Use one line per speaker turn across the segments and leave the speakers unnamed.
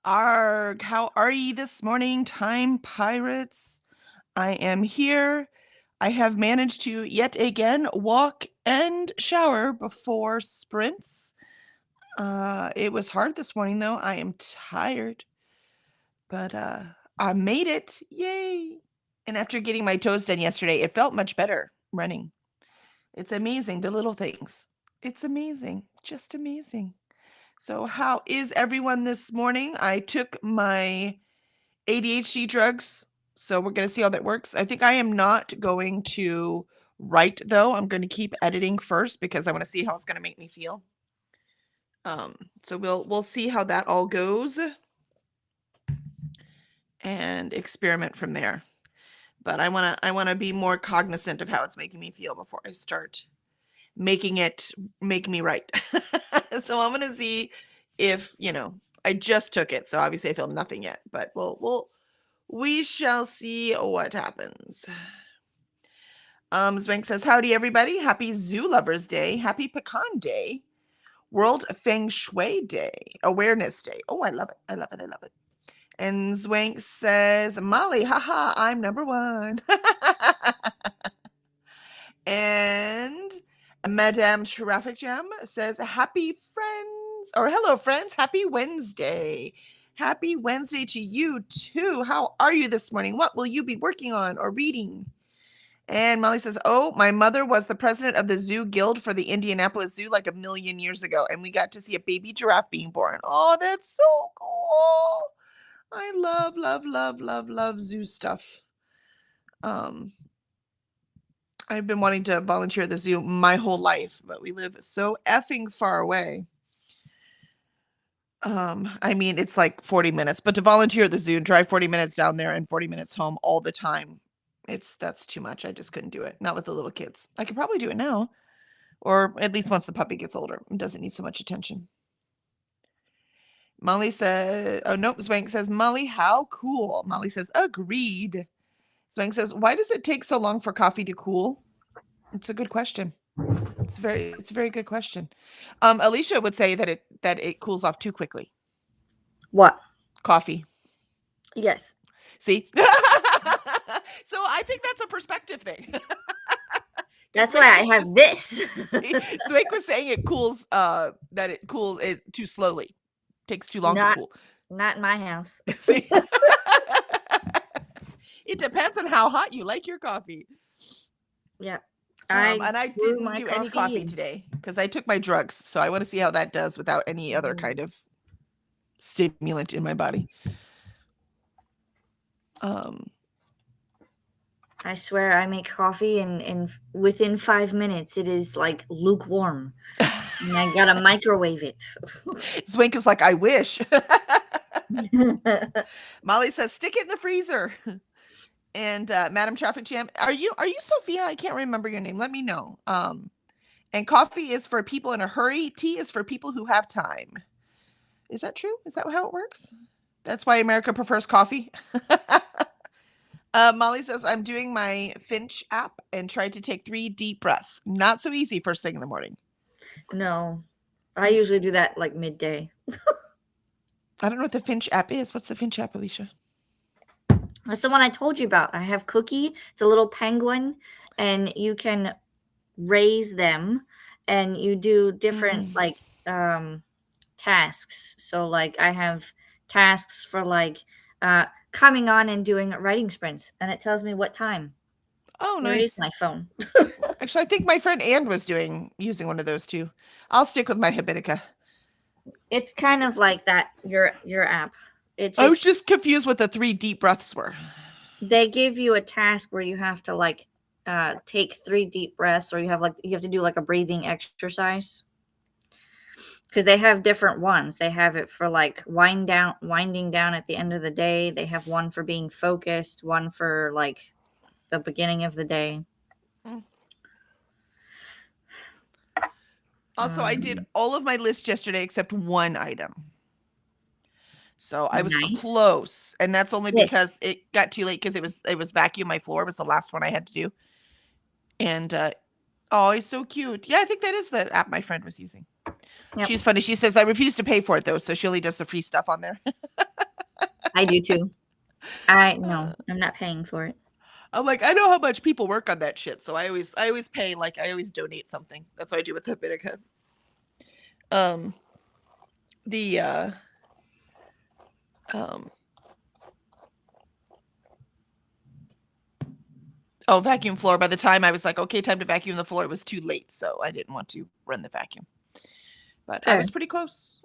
Arg, how are ye this morning, time pirates? I am here. I have managed to yet again walk and shower before sprints. It was hard this morning though. I am tired, but I made it. Yay. And after getting my toes done yesterday, it felt much better running. It's amazing, the little things. It's amazing, just amazing. So, how is everyone this morning? I took my ADHD drugs, so we're gonna see how that works. I think I am not going to write though. I'm gonna keep editing first because I wanna see how it's gonna make me feel. So we'll see how that all goes and experiment from there. But I wanna be more cognizant of how it's making me feel before I start making it make me write. So I'm gonna see if, I just took it, so obviously I feel nothing yet, but we shall see what happens. Zwank says, howdy everybody. Happy Zoo Lovers Day. Happy Pecan Day. World Feng Shui Day. Awareness Day. Oh, I love it. I love it. I love it. And Zwank says, Molly, haha, I'm number one. And Madame Traffic Jam says, happy friends, or hello friends, happy Wednesday. Happy Wednesday to you too. How are you this morning? What will you be working on or reading? And Molly says, oh, my mother was the president of the Zoo Guild for the Indianapolis Zoo like a million years ago, and we got to see a baby giraffe being born. Oh, that's so cool. I love, love, love, love, love zoo stuff. I've been wanting to volunteer at the zoo my whole life, but we live so effing far away. I mean, it's like 40 minutes, but to volunteer at the zoo, drive 40 minutes down there and 40 minutes home all the time, that's too much. I just couldn't do it. Not with the little kids. I could probably do it now, or at least once the puppy gets older and doesn't need so much attention. Molly says, oh, nope. Swank says, Molly, how cool. Molly says, agreed. Swank says, why does it take so long for coffee to cool? It's a good question. It's a very good question. Alicia would say that it cools off too quickly.
What?
Coffee.
Yes.
See? So I think that's a perspective thing.
That's why I have this.
Swake was saying it cools that it cools it too slowly. Takes too long to cool.
Not in my house.
It depends on how hot you like your coffee.
Yeah.
And I didn't do any coffee today because I took my drugs. So I want to see how that does without any other kind of stimulant in my body.
I swear I make coffee and within 5 minutes it is like lukewarm. And I gotta microwave it.
Zwink is like, I wish. Molly says, stick it in the freezer. And Madam Traffic Jam, are you Sophia? I can't remember your name. Let me know. And coffee is for people in a hurry. Tea is for people who have time. Is that true? Is that how it works? That's why America prefers coffee. Molly says, I'm doing my Finch app and tried to take 3 deep breaths. Not so easy first thing in the morning.
No, I usually do that like midday.
I don't know what the Finch app is. What's the Finch app, Alicia?
That's the one I told you about. I have Cookie. It's a little penguin, and you can raise them, and you do different tasks. So like I have tasks for like coming on and doing writing sprints, and it tells me what time.
Oh, nice.
Where is my phone?
Actually, I think my friend Anne was using one of those too. I'll stick with my Habitica.
It's kind of like that, your app.
I was just confused what the 3 deep breaths were.
They give you a task where you have to like take 3 deep breaths, or you have to do like a breathing exercise. Because they have different ones. They have it for like winding down at the end of the day. They have one for being focused, one for like the beginning of the day.
Also, I did all of my list yesterday except one item. So I was close, and that's only because it got too late because it was vacuum my floor was the last one I had to do. And oh, he's so cute. Yeah, I think that is the app my friend was using. Yep. She's funny. She says, I refuse to pay for it though, so she only does the free stuff on there.
I do too. No, I'm not paying for it.
I'm like, I know how much people work on that shit, so I always pay, like, I always donate something. That's what I do with the Habitica. The vacuum floor. By the time I was like, okay, time to vacuum the floor, it was too late, so I didn't want to run the vacuum. But I was pretty close.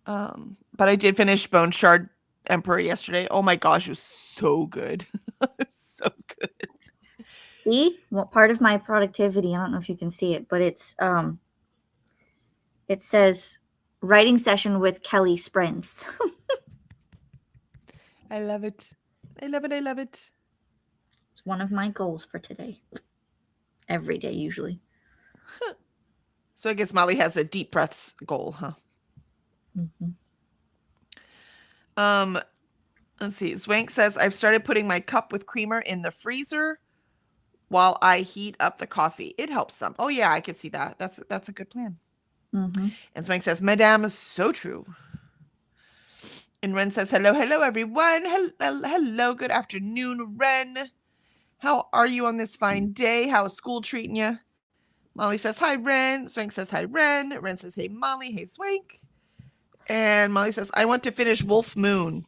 But I did finish Bone Shard Emperor yesterday. Oh my gosh, it was so good. So good.
See, what part of my productivity? I don't know if you can see it, but it says writing session with Kelly Sprints.
I love it. I love it.
It's one of my goals for today. Every day, usually.
So I guess Molly has a deep breaths goal, huh?
Mm-hmm.
Let's see. Zwank says, I've started putting my cup with creamer in the freezer while I heat up the coffee. It helps some. Oh yeah, I could see that. That's a good plan.
Mm-hmm.
And Zwank says, Madame is so true. And Ren says, hello, everyone. Hello, good afternoon, Ren. How are you on this fine day? How is school treating you? Molly says, hi, Ren. Swank says, hi, Ren. Ren says, hey, Molly. Hey, Swank. And Molly says, I want to finish Wolf Moon.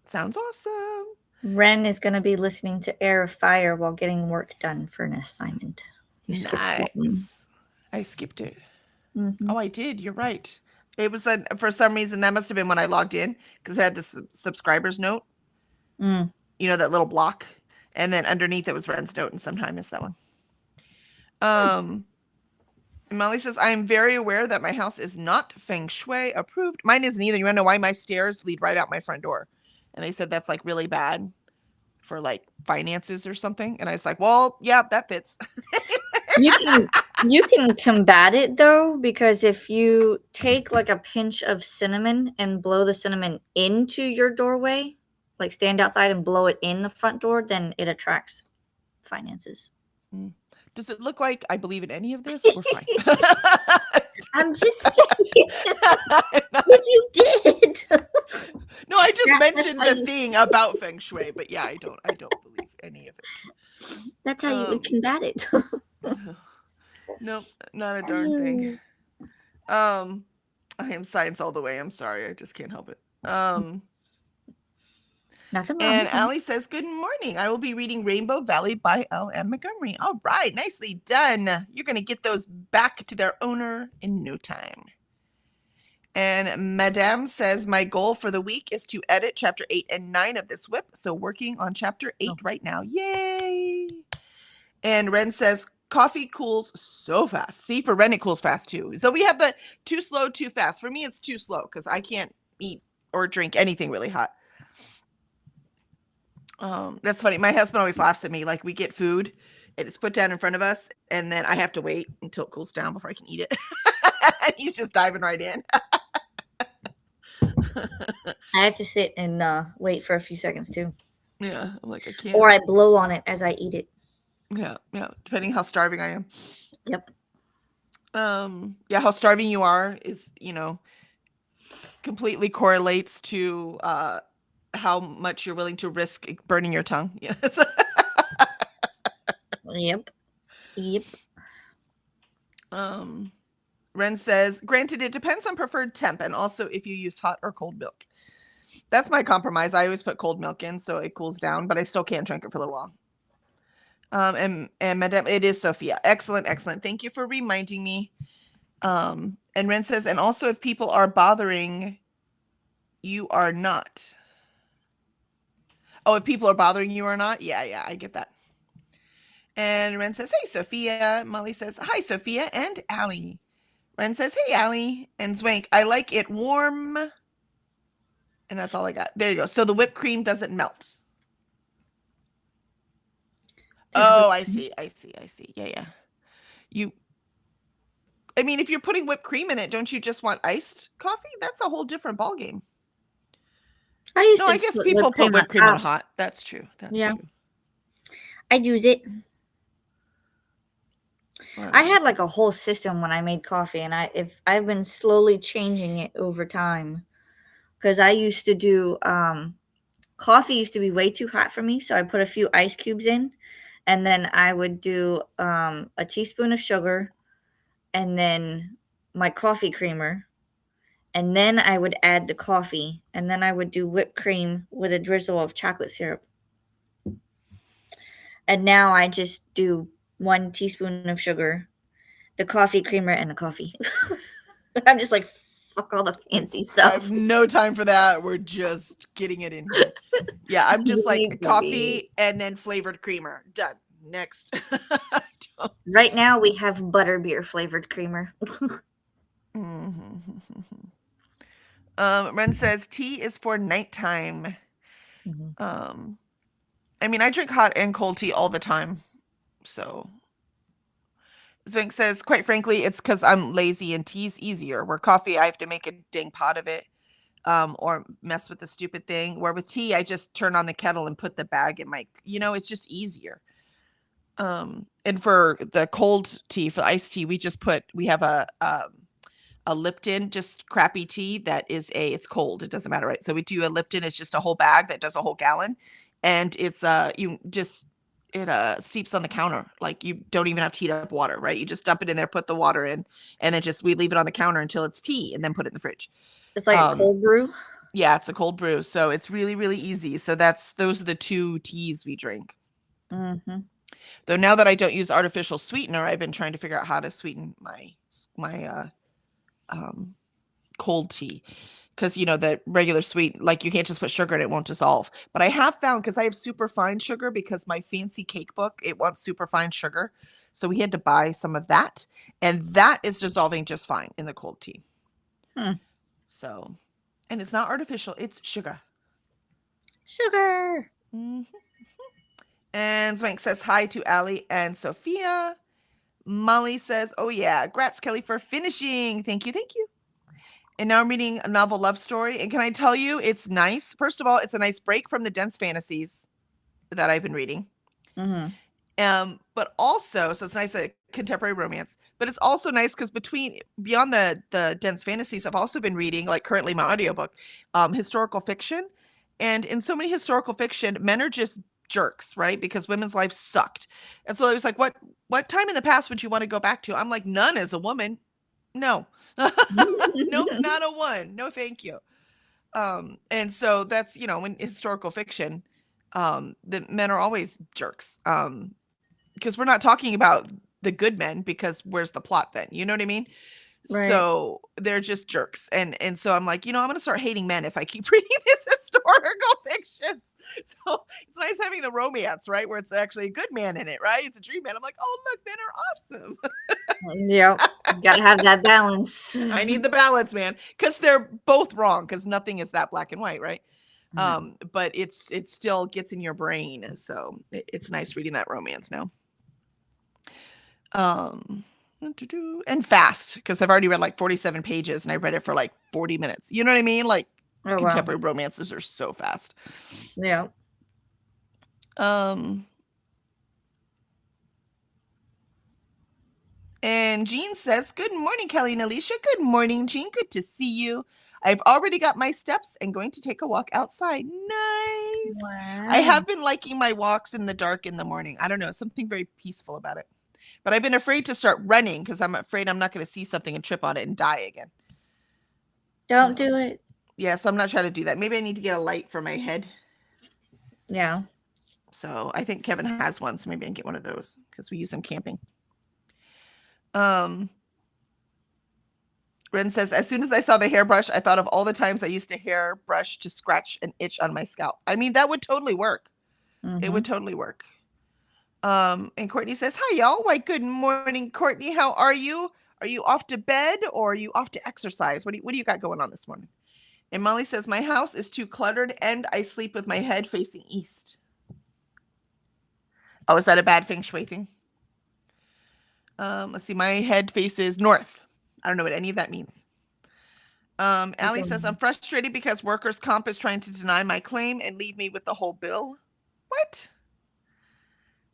Sounds awesome.
Ren is going to be listening to Air of Fire while getting work done for an assignment. You skipped that one.
I skipped it.
Mm-hmm.
Oh, I did. You're right. It was for some reason, that must have been when I logged in, because it had the subscribers note.
Mm.
You know, that little block. And then underneath it was Ren's note, and somehow I missed that one. Molly says, I am very aware that my house is not feng shui approved. Mine isn't either. You want to know why? My stairs lead right out my front door. And they said that's like really bad for like finances or something. And I was like, well, yeah, that fits.
You can combat it though, because if you take like a pinch of cinnamon and blow the cinnamon into your doorway, like stand outside and blow it in the front door, then it attracts finances.
Does it look like I believe in any of this? We're fine.
I'm just saying. If you did.
No, I just mentioned the thing about feng shui, but yeah, I don't believe any of it.
That's how you would combat it.
Nope, not a darn thing. I am science all the way. I'm sorry, I just can't help it.
Nothing wrong.
And Allie says, good morning. I will be reading Rainbow Valley by L.M. Montgomery. All right, nicely done. You're going to get those back to their owner in no time. And Madame says, my goal for the week is to edit chapter 8 and 9 of this whip. So working on chapter 8 right now. Yay! And Ren says, coffee cools so fast. See, for Ren, it cools fast too. So we have the too slow, too fast. For me, it's too slow because I can't eat or drink anything really hot. That's funny. My husband always laughs at me. Like, we get food, it's put down in front of us, and then I have to wait until it cools down before I can eat it. And he's just diving right in.
I have to sit and wait for a few seconds too.
Yeah, I'm like, I can't.
Or I blow on it as I eat it.
Yeah, depending how starving I am.
Yep.
Yeah, how starving you are is, completely correlates to how much you're willing to risk burning your tongue. Yeah.
Yep.
Ren says, granted, it depends on preferred temp and also if you used hot or cold milk. That's my compromise. I always put cold milk in so it cools down, but I still can't drink it for a little while. And Madame, it is Sophia. Excellent. Thank you for reminding me. And Ren says, and also if people are bothering, you are not. Oh, if people are bothering you or not? Yeah, I get that. And Ren says, hey, Sophia. Molly says, hi, Sophia and Allie. Ren says, hey, Allie. And Zwank, I like it warm. And that's all I got. There you go. So the whipped cream doesn't melt. Oh, I see. Yeah. I mean, if you're putting whipped cream in it, don't you just want iced coffee? That's a whole different ballgame. I guess people put whipped cream in hot. That's true. That's true.
I'd use it. I had like a whole system when I made coffee, and I've been slowly changing it over time. because I used to do coffee used to be way too hot for me, so I put a few ice cubes in, and then I would do a teaspoon of sugar, and then my coffee creamer, and then I would add the coffee, and then I would do whipped cream with a drizzle of chocolate syrup. And now I just do 1 teaspoon of sugar, the coffee creamer, and the coffee. I'm just like, fuck all the fancy
I
stuff.
have no time for that. We're just getting it in here. Yeah, I'm just like coffee and then flavored creamer. Done. Next.
Right now we have butterbeer flavored creamer.
Ren says tea is for nighttime. I mean, I drink hot and cold tea all the time. So Zbank says, quite frankly, it's because I'm lazy and tea's easier. Where coffee, I have to make a dang pot of it. Or mess with the stupid thing. Where with tea, I just turn on the kettle and put the bag in my, it's just easier. And for the cold tea, for iced tea, we have a Lipton, just crappy tea that is it's cold. It doesn't matter, right? So we do a Lipton. It's just a whole bag that does a whole gallon, and it's it steeps on the counter. Like you don't even have to heat up water, right? You just dump it in there, put the water in, and then we leave it on the counter until it's tea, and then put it in the fridge.
It's like a cold brew.
Yeah, it's a cold brew, so it's really, really easy. So those are the 2 teas we drink. Though now that I don't use artificial sweetener, I've been trying to figure out how to sweeten my cold tea, because the regular sweet, like you can't just put sugar in it, won't dissolve. But I have found, because I have super fine sugar, because my fancy cake book, it wants super fine sugar, so we had to buy some of that, and that is dissolving just fine in the cold tea. So, and it's not artificial, it's sugar. And Swank says hi to Allie and Sophia. Molly says, oh yeah, grats Kelly for finishing. Thank you. And now I'm reading a novel love story. And can I tell you, it's nice. First of all, it's a nice break from the dense fantasies that I've been reading. But also, so it's nice, a contemporary romance, but it's also nice because beyond the dense fantasies, I've also been reading, like currently my audiobook, historical fiction. And in so many historical fiction, men are just jerks, right? Because women's lives sucked. And so I was like, what time in the past would you want to go back to? I'm like, none as a woman. No. No, not a one. No, thank you. And so that's, in historical fiction, the men are always jerks. Because we're not talking about the good men, because where's the plot then? You know what I mean? Right. So they're just jerks. And so I'm like, I'm going to start hating men if I keep reading this historical fiction. So it's nice having the romance, right? Where it's actually a good man in it, right? It's a dream man. I'm like, oh, look, men are awesome.
Yep. Gotta have that balance.
I need the balance, man. Because they're both wrong, because nothing is that black and white, right? But it still gets in your brain. So it's nice reading that romance now. And fast, because I've already read like 47 pages and I read it for like 40 minutes. You know what I mean? Like contemporary romances are so fast.
Yeah.
And Jean says, good morning, Kelly and Alicia. Good morning, Jean. Good to see you. I've already got my steps and going to take a walk outside. Nice. Wow. I have been liking my walks in the dark in the morning. I don't know, something very peaceful about it. But I've been afraid to start running because I'm afraid I'm not going to see something and trip on it and die again.
Don't do it.
Yeah, so I'm not trying to do that. Maybe I need to get a light for my head.
Yeah.
So I think Kevin has one, so maybe I can get one of those because we use them camping. Ren says, as soon as I saw the hairbrush, I thought of all the times I used to hairbrush to scratch an itch on my scalp. I mean, that would totally work. It would totally work. And Courtney says, hi, y'all. Why, good morning, Courtney. How are you? Are you off to bed or are you off to exercise? What do you got going on this morning? And Molly says, my house is too cluttered and I sleep with my head facing east. Oh, is that a bad feng shui thing? Let's see. My head faces north. I don't know what any of that means. Allie says, I'm frustrated because workers' comp is trying to deny my claim and leave me with the whole bill. What?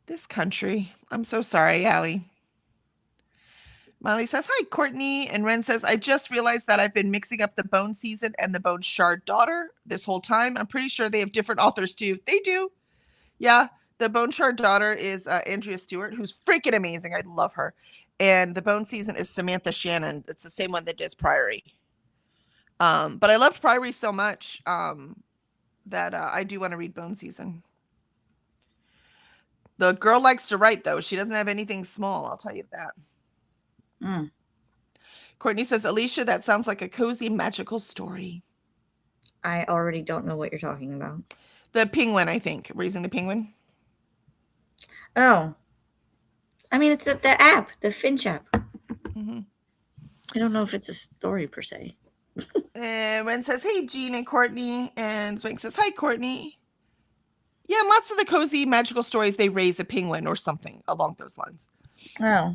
This country. I'm so sorry, Allie. Molly says, hi, Courtney. And Ren says, I just realized that I've been mixing up the Bone Season and the Bone Shard Daughter this whole time. I'm pretty sure they have different authors too. They do. Yeah. The Bone Shard Daughter is Andrea Stewart, who's freaking amazing. I love her. And the Bone Season is Samantha Shannon. It's the same one that does Priory. But I loved Priory so much that I do want to read Bone Season. The girl likes to write, though. She doesn't have anything small, I'll tell you that.
Mm.
Courtney says, Alicia, that sounds like a cozy, magical story.
I already don't know what you're talking about.
The penguin, I think. Raising the Penguin.
Oh. I mean, it's the app, the Finch app.
Mm-hmm.
I don't know if it's a story per se.
And Ren says, hey, Jean and Courtney. And Swank says, hi, Courtney. Yeah, and lots of the cozy, magical stories, they raise a penguin or something along those lines.
Oh.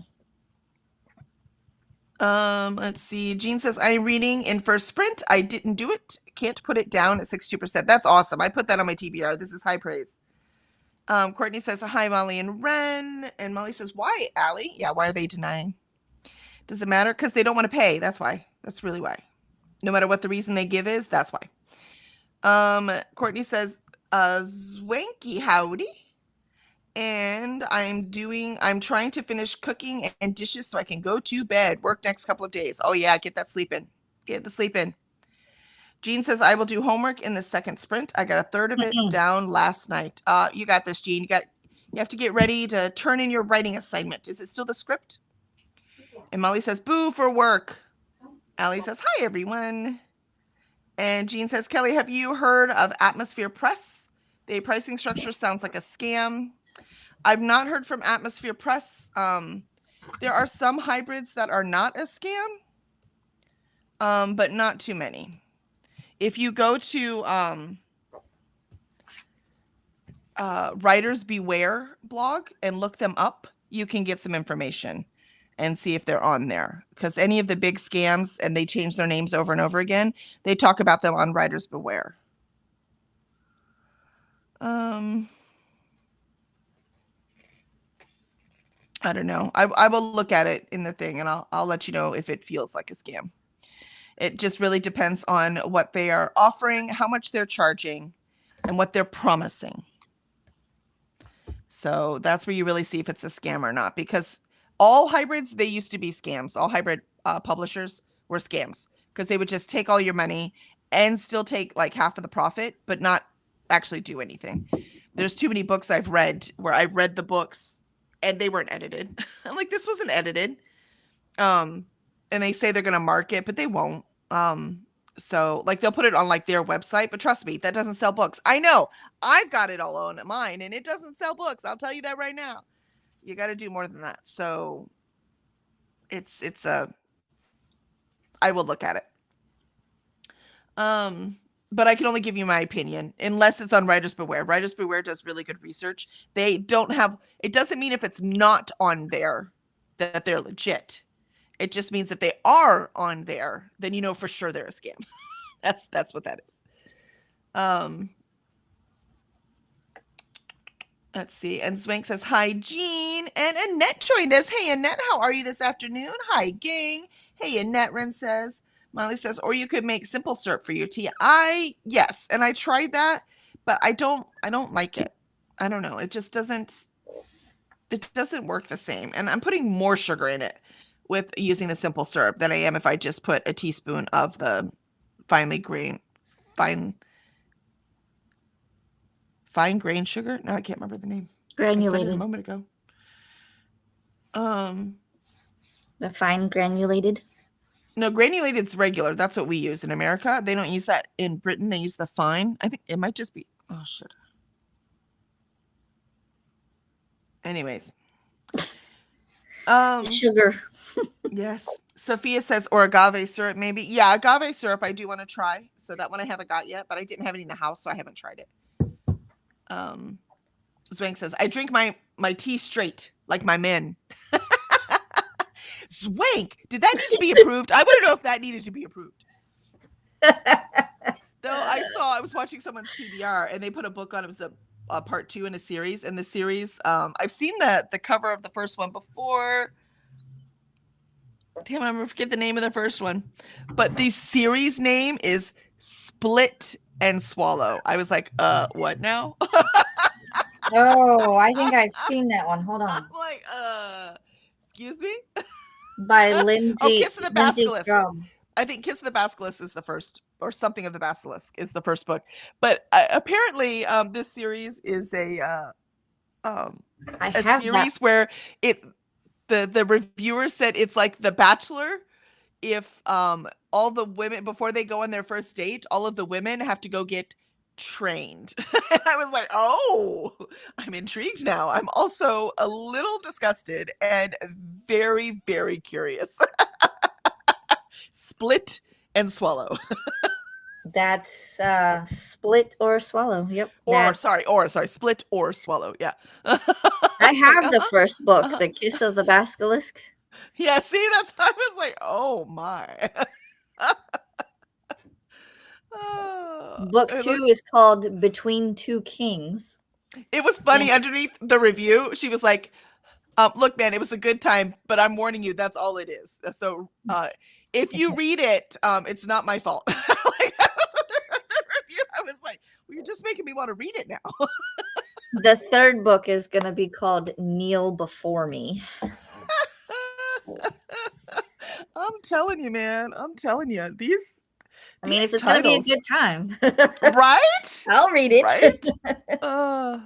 Let's see. Jean says, I'm reading in first sprint. I didn't do it. Can't put it down at 62%. That's awesome. I put that on my TBR. This is high praise. Courtney says, hi, Molly and Ren. And Molly says, why, Allie? Yeah, why are they denying? Does it matter? Because they don't want to pay. That's why. That's really why. No matter what the reason they give is, that's why. Courtney says, Zwanky howdy. And I'm trying to finish cooking and dishes so I can go to bed. Work next couple of days. Oh yeah, get that sleep in. Get the sleep in. Jean says, I will do homework in the second sprint. I got a third of it down last night. You got this, Jean. You have to get ready to turn in your writing assignment. Is it still the script? And Molly says, boo for work. Allie says, hi, everyone. And Jean says, Kelly, have you heard of Atmosphere Press? The pricing structure sounds like a scam. I've not heard from Atmosphere Press. There are some hybrids that are not a scam, but not too many. If you go to Writers Beware blog and look them up, you can get some information and see if they're on there. Because any of the big scams, and they change their names over and over again, they talk about them on Writers Beware. I don't know. I will look at it in the thing, and I'll let you know if it feels like a scam. It just really depends on what they are offering, how much they're charging, and what they're promising. So that's where you really see if it's a scam or not, because all hybrids, they used to be scams. All hybrid publishers were scams because they would just take all your money and still take like half of the profit, but not actually do anything. There's too many books I've read where I read the books and they weren't edited. I'm like, this wasn't edited. And they say they're going to mark it, but they won't. So like they'll put it on like their website, but trust me, that doesn't sell books. I know. I've got it all on mine and it doesn't sell books. I'll tell you that right now. You got to do more than that. So I will look at it. But I can only give you my opinion unless it's on Writers Beware. Writers Beware does really good research. They don't have, it doesn't mean if it's not on there that they're legit. It just means if they are on there, then you know for sure they're a scam. That's what that is. Let's see. And Swank says, hi, Jean. And Annette joined us. Hey, Annette, how are you this afternoon? Hi, gang. Hey, Annette, Ren says. Molly says, or you could make simple syrup for your tea. Yes. And I tried that, but I don't like it. I don't know. It doesn't work the same. And I'm putting more sugar in it with using the simple syrup than I am if I just put a teaspoon of the fine grain sugar. No, I can't remember the name.
Granulated.
I said it a moment ago.
The fine granulated.
No, granulated's regular. That's what we use in America. They don't use that in Britain. They use the fine. I think it might just be. Oh shit. Anyways.
Sugar.
Yes. Sophia says, or agave syrup, maybe. Yeah, agave syrup I do want to try. So that one I haven't got yet, but I didn't have any in the house, so I haven't tried it. Zwank says, I drink my tea straight, like my men. Zwank, did that need to be approved? I want to know if that needed to be approved. Though I was watching someone's TBR and they put a book on. It was a part 2 in a series. And the series, I've seen the cover of the first one before. Damn, I'm gonna forget the name of the first one. But the series name is Split and Swallow. I was like, what now?
Oh, I think I've seen that one. Hold
I'm
on.
like, excuse me?
By
Oh,
Lindsay
Kiss of the
Lindsay
Basilisk.
Strom.
I think Kiss of the Basilisk is the first, or something of the Basilisk is the first book. But apparently, this series is um,
I
a
have that.
series where it the reviewer said it's like The Bachelor. If all the women before they go on their first date, all of the women have to go get trained. And I was like, oh, I'm intrigued now. I'm also a little disgusted and very, very curious. Split and Swallow.
That's Split or Swallow. Yep.
Or
That's
sorry, Split or Swallow. Yeah.
I
Like,
have the first book,
uh-huh.
The Kiss of the Basilisk.
Yeah, see, that's I was like, oh my.
Book
It
2
looks
is called Between Two Kings.
it was
And
funny underneath the review. She was like, look, man, it was a good time, but I'm warning you, that's all it is. So if you read it, it's not my fault. Like that was what the review. I was like, well, you're just making me want to read it now.
the third book is going to be called Kneel Before Me.
I'm telling you, man. I'm telling you,
I mean, if
these
it's going to be a
titles,
good time,
right?
I'll read it.
Right? Uh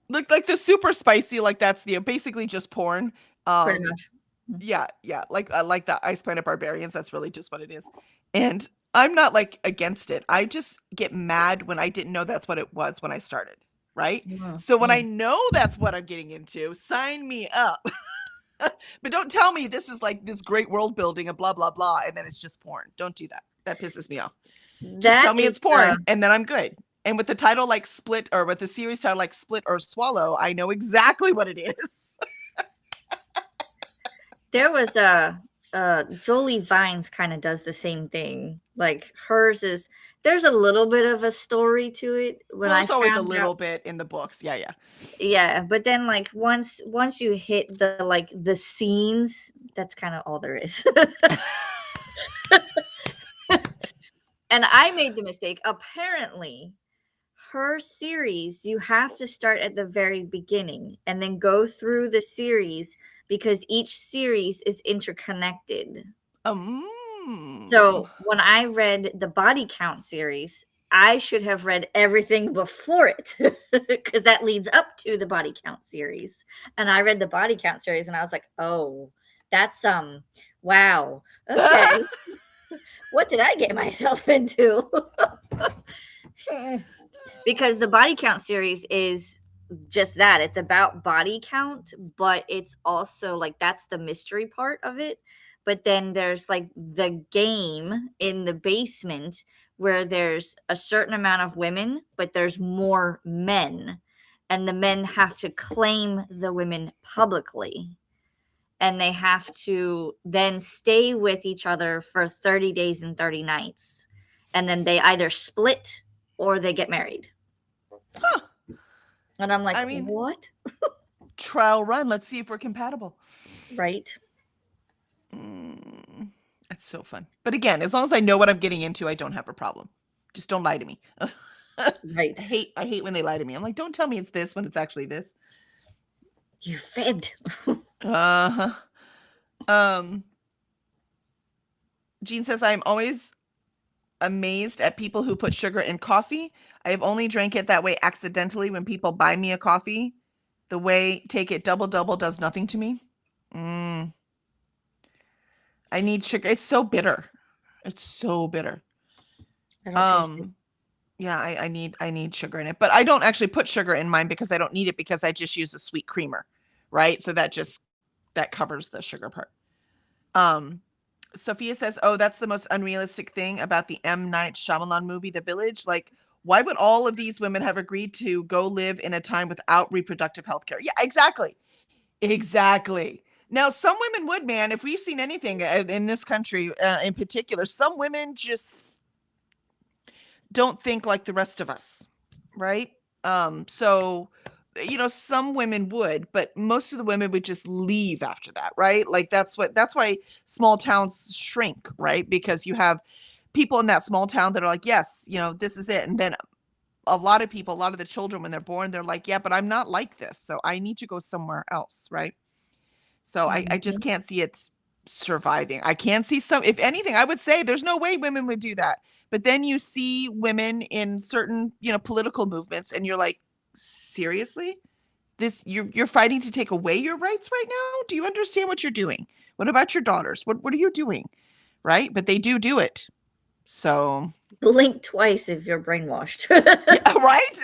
look like the super spicy, like that's the basically just porn.
Pretty
Um
much.
yeah, like I like the Ice Planet Barbarians. That's really just what it is. And I'm not like against it. I just get mad when I didn't know that's what it was when I started. Right.
Mm,
So when I
mm.
know that's what I'm getting into, sign me up. But don't tell me this is like this great world building and blah blah blah, and then it's just porn. Don't do that. That pisses me off. Just
That
tell me
is
it's porn, and then I'm good. And with the title like Split, or with the series title like Split or Swallow, I know exactly what it is.
there was Jolie Vines kind of does the same thing. Like hers is there's a little bit of a story to it when
Well,
I
there's always a
found out.
little bit in the books. Yeah, yeah.
Yeah, but then like once you hit the like the scenes, that's kind of all there is. And I made the mistake. Apparently, her series, you have to start at the very beginning and then go through the series because each series is interconnected.
Um.
So when I read the Body Count series, I should have read everything before it because that leads up to the Body Count series. And I read the Body Count series and I was like, oh, that's wow. Okay. What did I get myself into? Because the Body Count series is just that. It's about body count, but it's also like that's the mystery part of it. But then there's like the game in the basement where there's a certain amount of women, but there's more men. And the men have to claim the women publicly. And they have to then stay with each other for 30 days and 30 nights. And then they either split or they get married.
Huh.
And I'm like,
I mean,
what?
trial run. Let's see if we're compatible.
Right.
That's so fun. But again, as long as I know what I'm getting into, I don't have a problem. Just don't lie to me.
Right.
I hate when they lie to me. I'm like, don't tell me it's this when it's actually this.
You fibbed.
Uh-huh. Um Jean says I'm always amazed at people who put sugar in coffee. I have only drank it that way accidentally when people buy me a coffee. The way take it double double does nothing to me. Mm, I need sugar. It's so bitter. It's so bitter.
I don't taste it.
Yeah, I need sugar in it. But I don't actually put sugar in mine because I don't need it because I just use a sweet creamer. Right? So that covers the sugar part. Um Sophia says, "Oh, that's the most unrealistic thing about the M. Night Shyamalan movie, The Village. Like, why would all of these women have agreed to go live in a time without reproductive health care?" Yeah, exactly. Exactly. Now, some women would, man, if we've seen anything in this country in particular, some women just don't think like the rest of us, right? So some women would, but most of the women would just leave after that, right? Like that's why small towns shrink, right? Because you have people in that small town that are like, yes, this is it. And then a lot of the children, when they're born, they're like, yeah, but I'm not like this. So I need to go somewhere else, right? So I just
Mhm.
can't see it surviving. I can't see if anything, I would say there's no way women would do that. But then you see women in certain, political movements, and you're like, seriously? You're fighting to take away your rights right now? Do you understand what you're doing? What about your daughters? What are you doing? Right? But they do it. So
Blink twice if you're brainwashed.
yeah, right?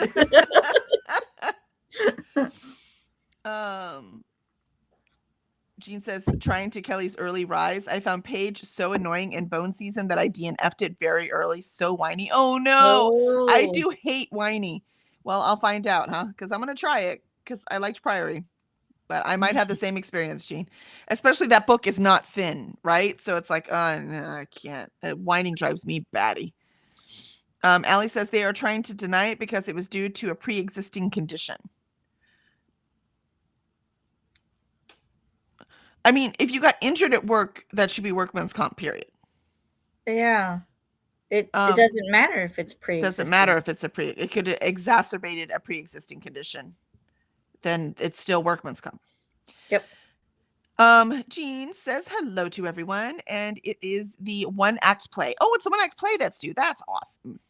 Jean says, trying to Kelly's early rise. I found Paige so annoying in Bone Season that I DNF'd it very early. So whiny. Oh no. I
Oh.
do hate whiny. Well, I'll find out, huh? Because I'm going to try it because I liked Priory. But I might have the same experience, Jean. Especially that book is not thin, right? So it's like, no, I can't. Whining drives me batty. Allie says they are trying to deny it because it was due to a pre-existing condition. I mean, if you got injured at work, that should be workman's comp, period.
Yeah. It doesn't matter if it's pre-existing.
Doesn't matter if it's it could have exacerbated a pre-existing condition. Then it's still workman's comp.
Yep.
Jean says hello to everyone, and it is the 1-act play. Oh, it's the 1-act play that's due. That's awesome.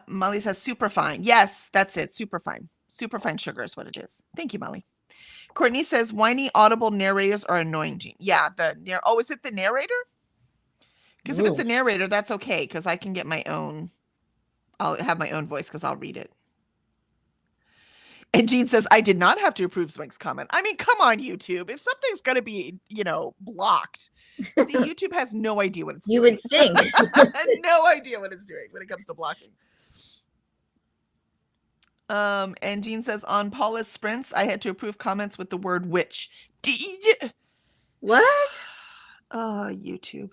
Molly says Superfine. Yes, that's it. Superfine. Superfine sugar is what it is. Thank you, Molly. Courtney says whiny audible narrators are annoying, Jean. Yeah, is it the narrator? Because if it's the narrator, that's okay, because I can get my own. I'll have my own voice because I'll read it. And Jean says, I did not have to approve Zwink's comment. I mean, come on, YouTube. If something's going to be, blocked. See, YouTube has no idea what it's doing.
You would think.
No idea what it's doing when it comes to blocking. And Jean says, on Paula's sprints, I had to approve comments with the word witch.
What?
YouTube.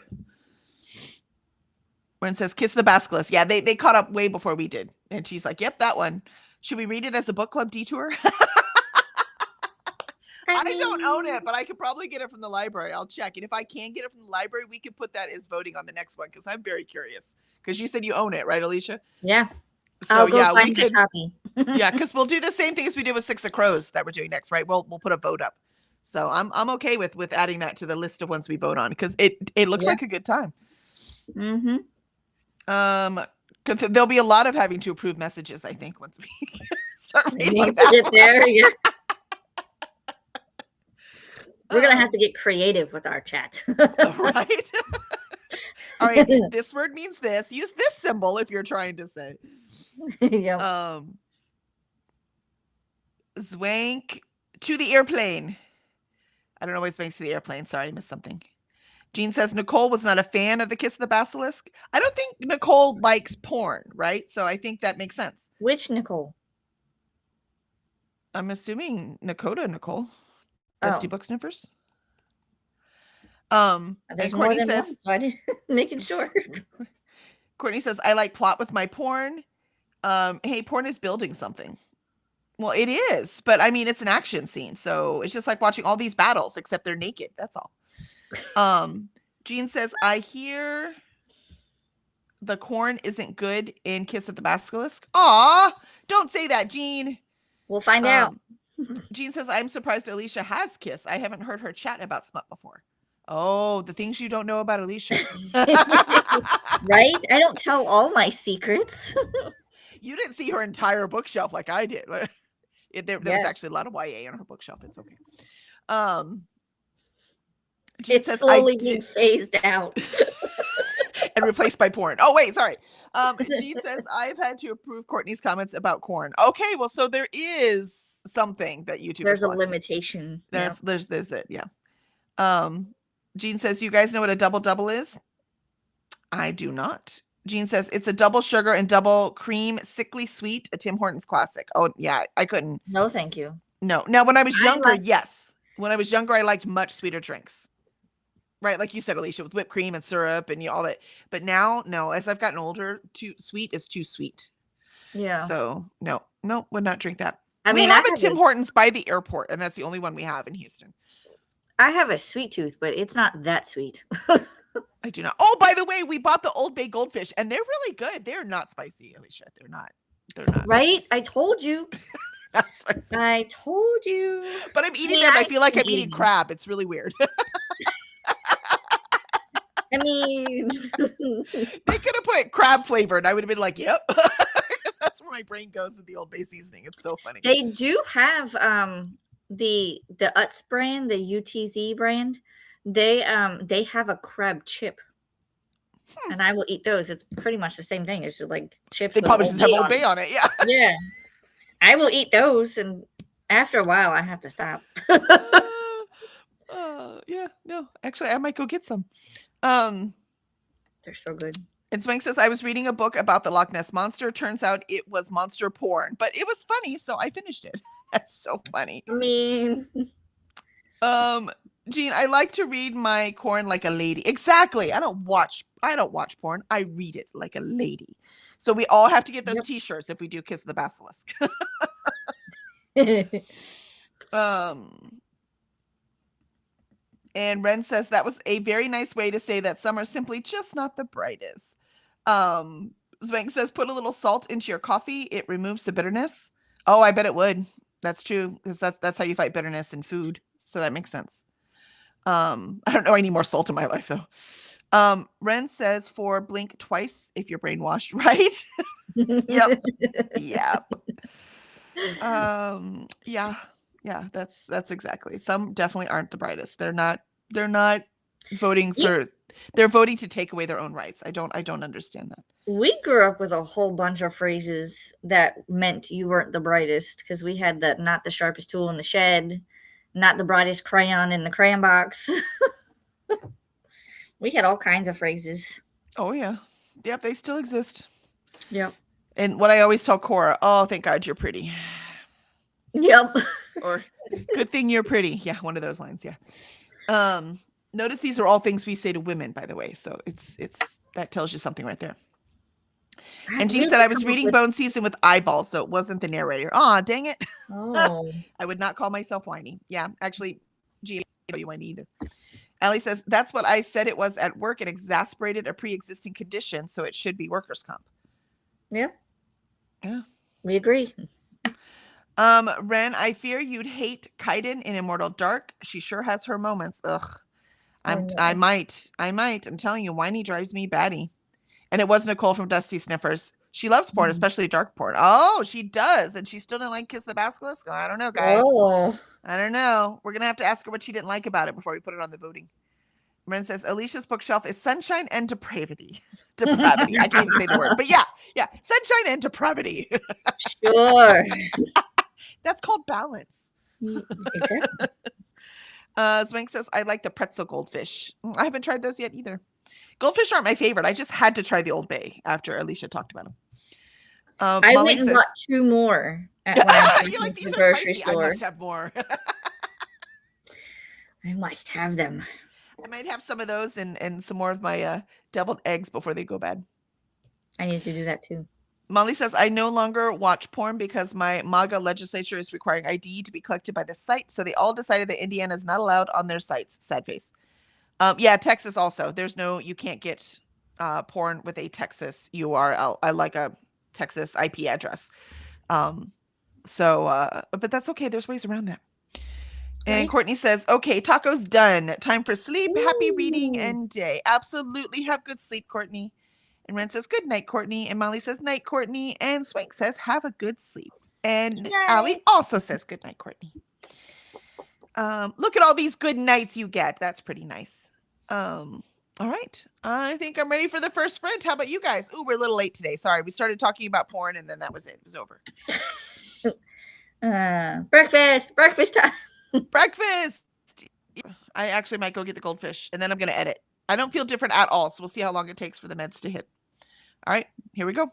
When it says kiss the basilisk. Yeah, they caught up way before we did. And she's like, yep, that one. Should we read it as a book club detour? I don't own it, but I could probably get it from the library. I'll check. And if I can get it from the library, we could put that as voting on the next one, because I'm very curious. Because you said you own it, right, Alicia?
Yeah.
So
I'll go find the copy.
Yeah, because we'll do the same thing as we did with Six of Crows that we're doing next, right? We'll put a vote up. So I'm okay with adding that to the list of ones we vote on, because it looks like a good time.
Mm-hmm.
There'll be a lot of having to approve messages, I think, once we start reading.
Once we get there, yeah. We're gonna have to get creative with our chat.
Right? All right, this word means this. Use this symbol if you're trying to say.
Yep.
Zwank to the airplane. I don't know why Zwank's to the airplane. Sorry, I missed something. Jean says Nicole was not a fan of the Kiss of the Basilisk. I don't think Nicole likes porn, right? So I think that makes sense.
Which Nicole?
I'm assuming Nicole. Dusty Book Sniffers.
There's
and Courtney
more than
says,
one, so I didn't making sure.
Courtney says, I like plot with my porn. Hey, porn is building something. Well, it is, but I mean, it's an action scene, so it's just like watching all these battles, except they're naked. That's all. Jean says, I hear the corn isn't good in Kiss of the Basilisk. Aw, don't say that, Jean.
We'll find out.
Jean says, I'm surprised Alicia has Kiss. I haven't heard her chat about smut before. Oh, the things you don't know about Alicia.
Right? I don't tell all my secrets.
You didn't see her entire bookshelf like I did. There was actually a lot of YA on her bookshelf. It's okay.
It's slowly being phased out.
And replaced by porn. Oh, wait, sorry. Jean says, I've had to approve Courtney's comments about corn. Okay, well, so there is something that YouTube
There's a limitation.
There's it, yeah. Jean says, you guys know what a double is? I do not. Jean says, it's a double sugar and double cream, sickly sweet, a Tim Hortons classic. Oh, yeah, I couldn't.
No, thank you.
No. Now, when I was younger, yes. When I was younger, I liked much sweeter drinks. Right, like you said, Alicia, with whipped cream and syrup and all that. But now, no, as I've gotten older, too sweet is too sweet.
Yeah.
So no, would not drink that.
I
We
mean,
have a Tim Hortons by the airport, and that's the only one we have in Houston.
I have a sweet tooth, but it's not that sweet.
I do not. Oh, by the way, we bought the Old Bay Goldfish, and they're really good. They're not spicy, Alicia. They're not. They're not
Right?
spicy.
I told you.
Not spicy.
I told you.
But I'm eating
mean,
them.
I
I feel like
can
I'm eating
eat-
crab. It's really weird.
I mean,
They could have put crab flavored. I would have been like, yep. Because that's where my brain goes with the Old Bay seasoning. It's so funny.
they do have the Utz brand, the UTZ brand. They have a crab chip. And I will eat those. It's pretty much the same thing. It's just like chips.
They
with
probably
Old
just have
Bay
Old
on
Bay
it.
on it. Yeah.
Yeah. I will eat those, and after a while, I have to stop.
Yeah. No, actually, I might go get some.
They're so good.
And Swank says, I was reading a book about the Loch Ness Monster. Turns out it was monster porn, but it was funny, so I finished it. That's so funny.
I mean,
Jean, I like to read my corn like a lady. Exactly. I don't watch porn. I read it like a lady. So we all have to get those
Yep.
t-shirts if we do Kiss the Basilisk. And Ren says that was a very nice way to say that summer's simply just not the brightest. Zwank says, put a little salt into your coffee. It removes the bitterness. Oh, I bet it would. That's true. Because that's how you fight bitterness in food. So that makes sense. I don't know. I need more salt in my life, though. Ren says for blink twice if you're brainwashed, right? Yep. Yep. Yeah, that's exactly. Some definitely aren't the brightest. They're not voting for they're voting to take away their own rights. I don't understand that.
We grew up with a whole bunch of phrases that meant you weren't the brightest because we had the not the sharpest tool in the shed, not the brightest crayon in the crayon box. We had all kinds of phrases.
Oh yeah. Yep, they still exist.
Yep.
And what I always tell Cora, oh, thank God you're pretty.
Yep.
Or good thing you're pretty. Yeah, one of those lines, yeah. Notice these are all things we say to women, by the way. So it's that tells you something right there. And Jean said I was reading Bone Season with eyeballs, so it wasn't the narrator. Aw, dang it.
Oh.
I would not call myself whiny. Yeah, actually, Jean, I don't know you whiny either. Allie says, that's what I said it was at work. It exasperated a pre-existing condition, so it should be workers' comp.
Yeah.
Yeah.
We agree.
Ren, I fear you'd hate Kaiden in Immortal Dark. She sure has her moments. Ugh. I might. I'm telling you, whiny drives me batty. And it was Nicole from Dusty Sniffers. She loves porn, especially dark porn. Oh, she does. And she still didn't like Kiss the Basilisk? I don't know, guys.
Oh.
I don't know. We're going to have to ask her what she didn't like about it before we put it on the voting. Ren says, Alicia's bookshelf is sunshine and depravity. Depravity. I can't even say the word. But yeah. Sunshine and depravity.
Sure.
That's called balance.
Exactly.
Swank says, I like the pretzel goldfish. I haven't tried those yet either. Goldfish aren't my favorite. I just had to try the Old Bay after Alicia talked about them.
I
Molly
went and
says,
bought 2 more at when I went
you're like,
to
these
the
are
grocery
spicy.
store.
I must have more.
I must have them.
I might have some of those and some more of my deviled eggs before they go bad.
I need to do that too.
Molly says, I no longer watch porn because my MAGA legislature is requiring ID to be collected by the site. So they all decided that Indiana is not allowed on their sites. Sad face. Yeah, Texas also. You can't get porn with a Texas URL, like a Texas IP address. But that's okay. There's ways around that. And
Right.
Courtney says, okay, taco's done. Time for sleep. Happy reading
Ooh.
and day. Absolutely. Have good sleep, Courtney. And Ren says, good night, Courtney. And Molly says, night, Courtney. And Swank says, have a good sleep. And Allie also says, good night, Courtney. Look at all these good nights you get. That's pretty nice. All right. I think I'm ready for the first sprint. How about you guys? Ooh, we're a little late today. Sorry. We started talking about porn and then that was it. It was over.
Breakfast time.
Breakfast. I actually might go get the goldfish and then I'm going to edit. I don't feel different at all. So we'll see how long it takes for the meds to hit. All right, here we go.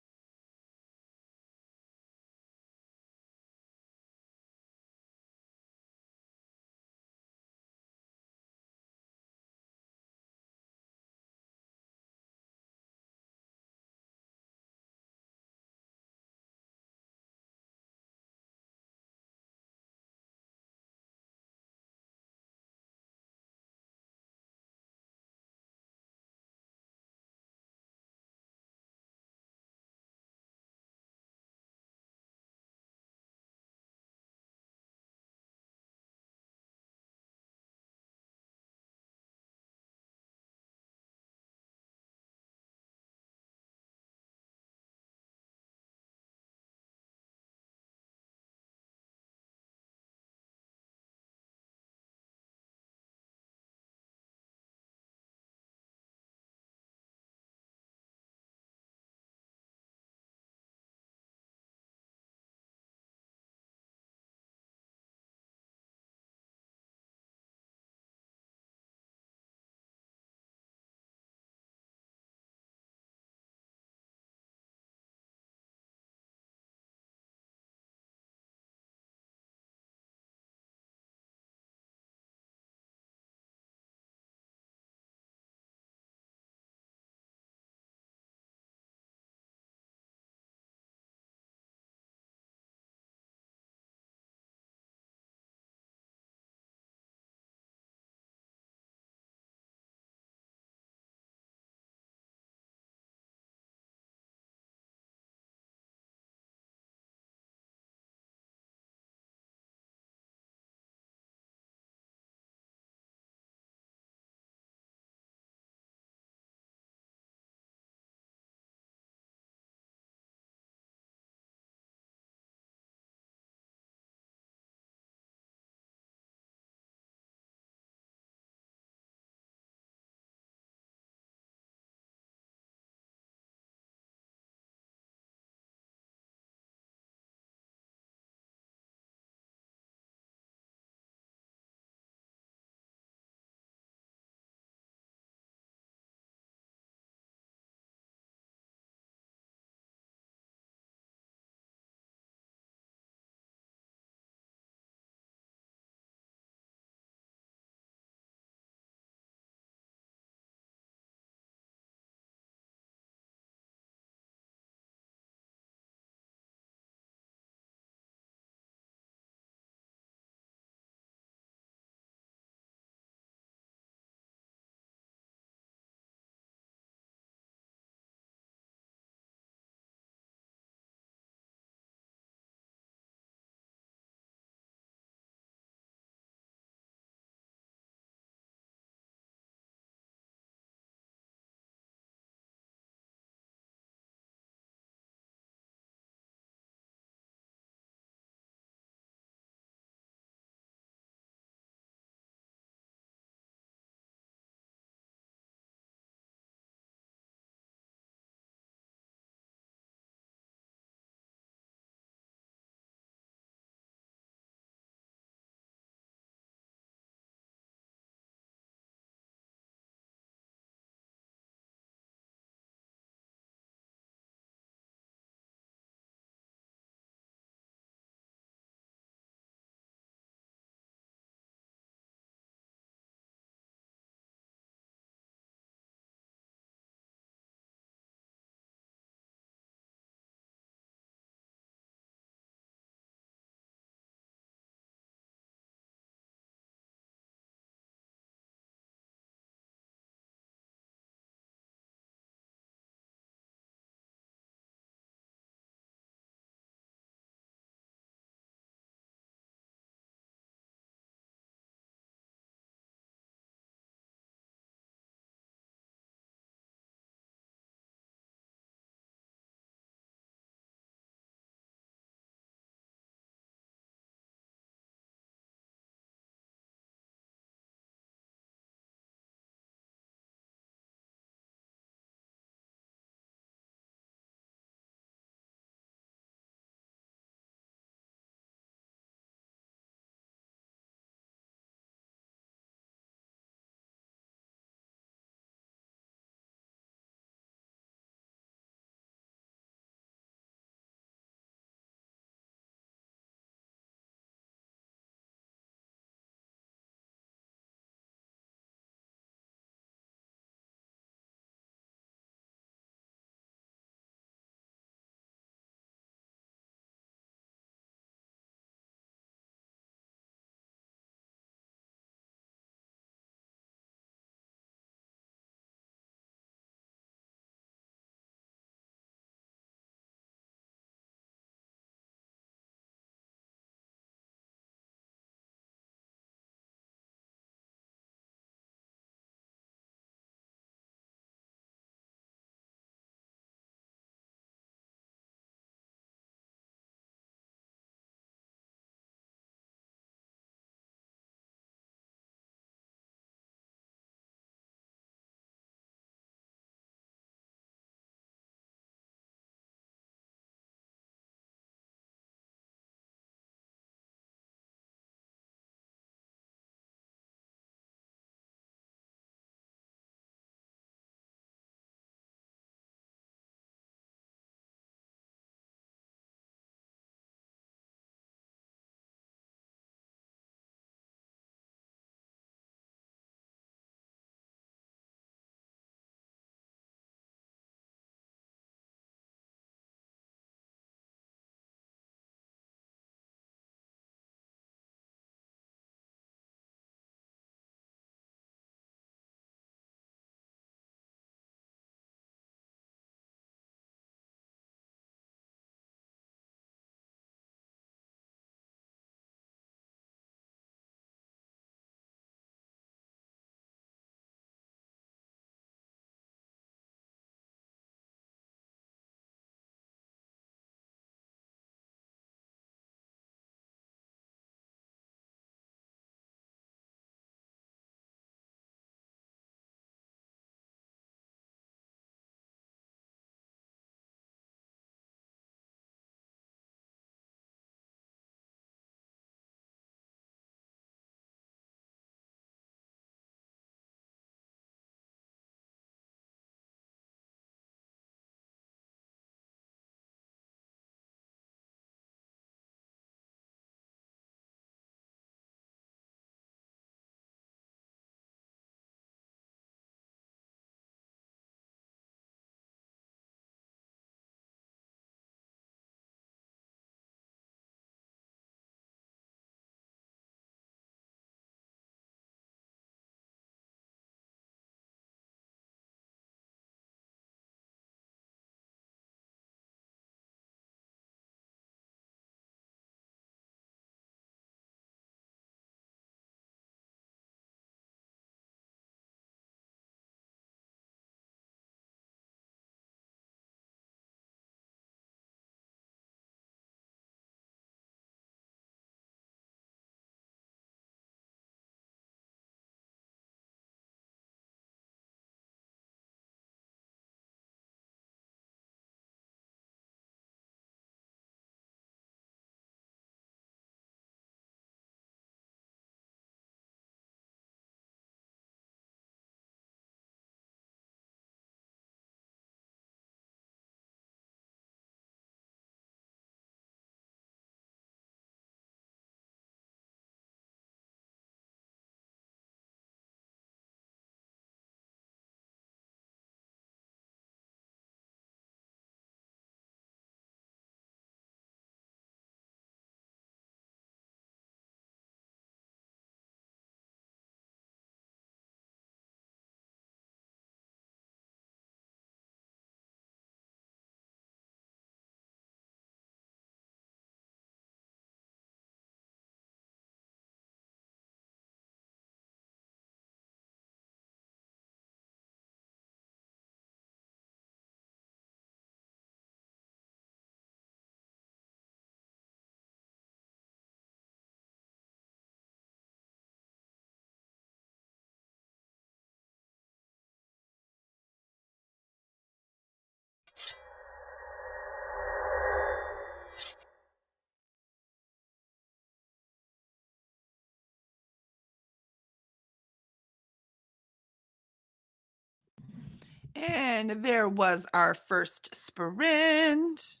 And there was our first sprint.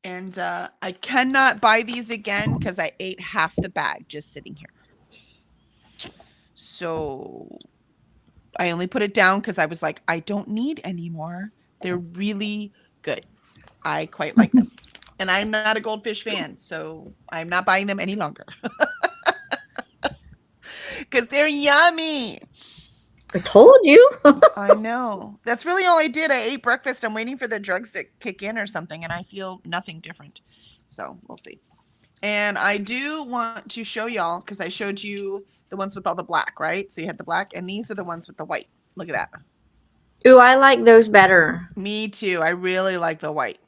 And I cannot buy these again because I ate half the bag just sitting here. So I only put it down because I was like, I don't need any more. They're really good. I quite like them. And I'm not a goldfish fan, so I'm not buying them any longer. Because they're yummy.
I told you.
I know. That's really all I did. I ate breakfast. I'm waiting for the drugs to kick in or something, and I feel nothing different. So we'll see. And I do want to show y'all, because I showed you the ones with all the black, right? So you had the black, and these are the ones with the white. Look at that.
Ooh, I like those better.
Me too. I really like the white.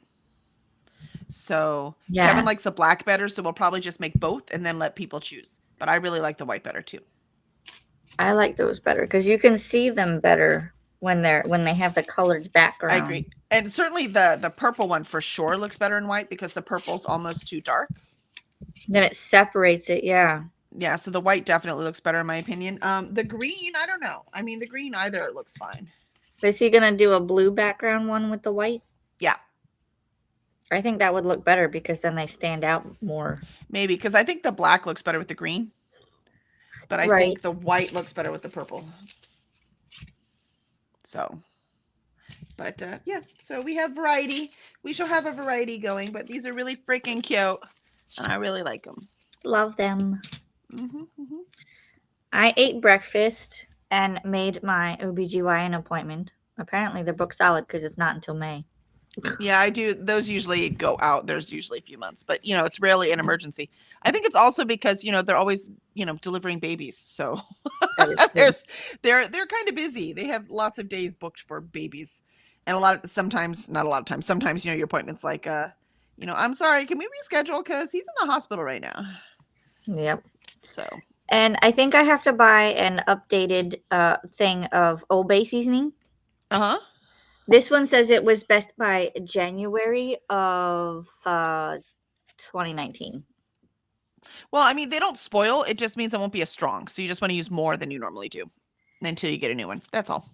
So
Yes.
Kevin likes the black better, so we'll probably just make both and then let people choose. But I really like the white better too.
I like those better because you can see them better when they have the colored background.
I agree. And certainly the purple one for sure looks better in white because the purple's almost too dark.
Then it separates it, yeah.
Yeah, so the white definitely looks better in my opinion. The green, I don't know. I mean, the green either looks fine.
Is he gonna do a blue background one with the white?
Yeah.
I think that would look better because then they stand out more.
Maybe, because I think the black looks better with the green. But I think the white looks better with the purple. So, but yeah, so we have variety. We shall have a variety going, but these are really freaking cute. And I really like them.
Love them.
Mm-hmm, mm-hmm.
I ate breakfast and made my OBGYN appointment. Apparently they're booked solid because it's not until May.
Yeah, I do. Those usually go out. There's usually a few months, but it's rarely an emergency. I think it's also because they're always delivering babies, so they're kind of busy. They have lots of days booked for babies, and sometimes your appointment's like I'm sorry, can we reschedule because he's in the hospital right now.
Yep.
So.
And I think I have to buy an updated thing of Old Bay seasoning.
Uh-huh.
This one says it was best by January of 2019.
Well, I mean, they don't spoil. It just means it won't be as strong. So you just want to use more than you normally do until you get a new one. That's all.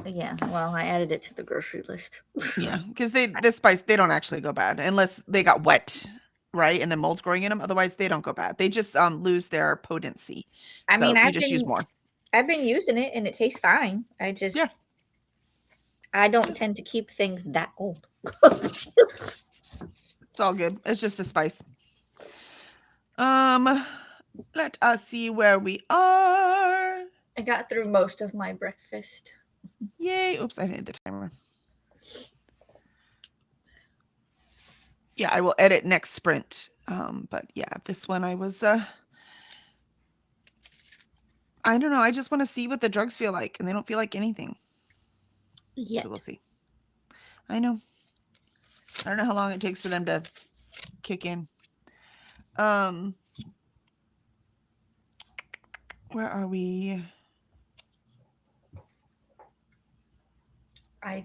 Yeah. Well, I added it to the grocery list.
Yeah, because this spice, they don't actually go bad unless they got wet, right? And then mold's growing in them. Otherwise, they don't go bad. They just lose their potency.
I mean,
you just use more.
I've been using it and it tastes fine. I don't tend to keep things that old.
It's all good. It's just a spice. Let us see where we are.
I got through most of my breakfast.
Yay. Oops, I didn't hit the timer. Yeah, I will edit next sprint. But yeah, this one I was I don't know. I just want to see what the drugs feel like, and they don't feel like anything.
Yeah.
So we'll see. I know. I don't know how long it takes for them to kick in. Where are we?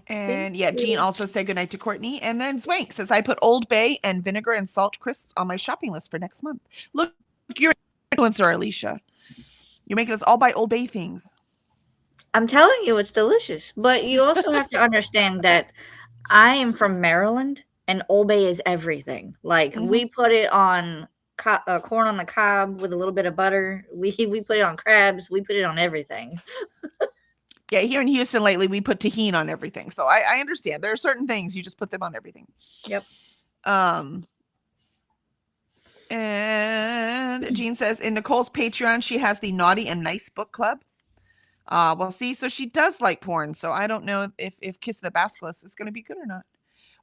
Jean also said goodnight to Courtney. And then Swank says, I put Old Bay and vinegar and salt crisps on my shopping list for next month. Look, you're an influencer, Alicia. You're making us all buy Old Bay things.
I'm telling you, it's delicious. But you also have to understand that I am from Maryland, and Old Bay is everything. Like, we put it on corn on the cob with a little bit of butter. We put it on crabs. We put it on everything.
Yeah, here in Houston lately, we put tahini on everything. So I understand. There are certain things you just put them on everything.
Yep.
And Jean says in Nicole's Patreon, she has the Naughty and Nice book club. Well, see, so she does like porn. So I don't know if Kiss of the Basilisk is going to be good or not.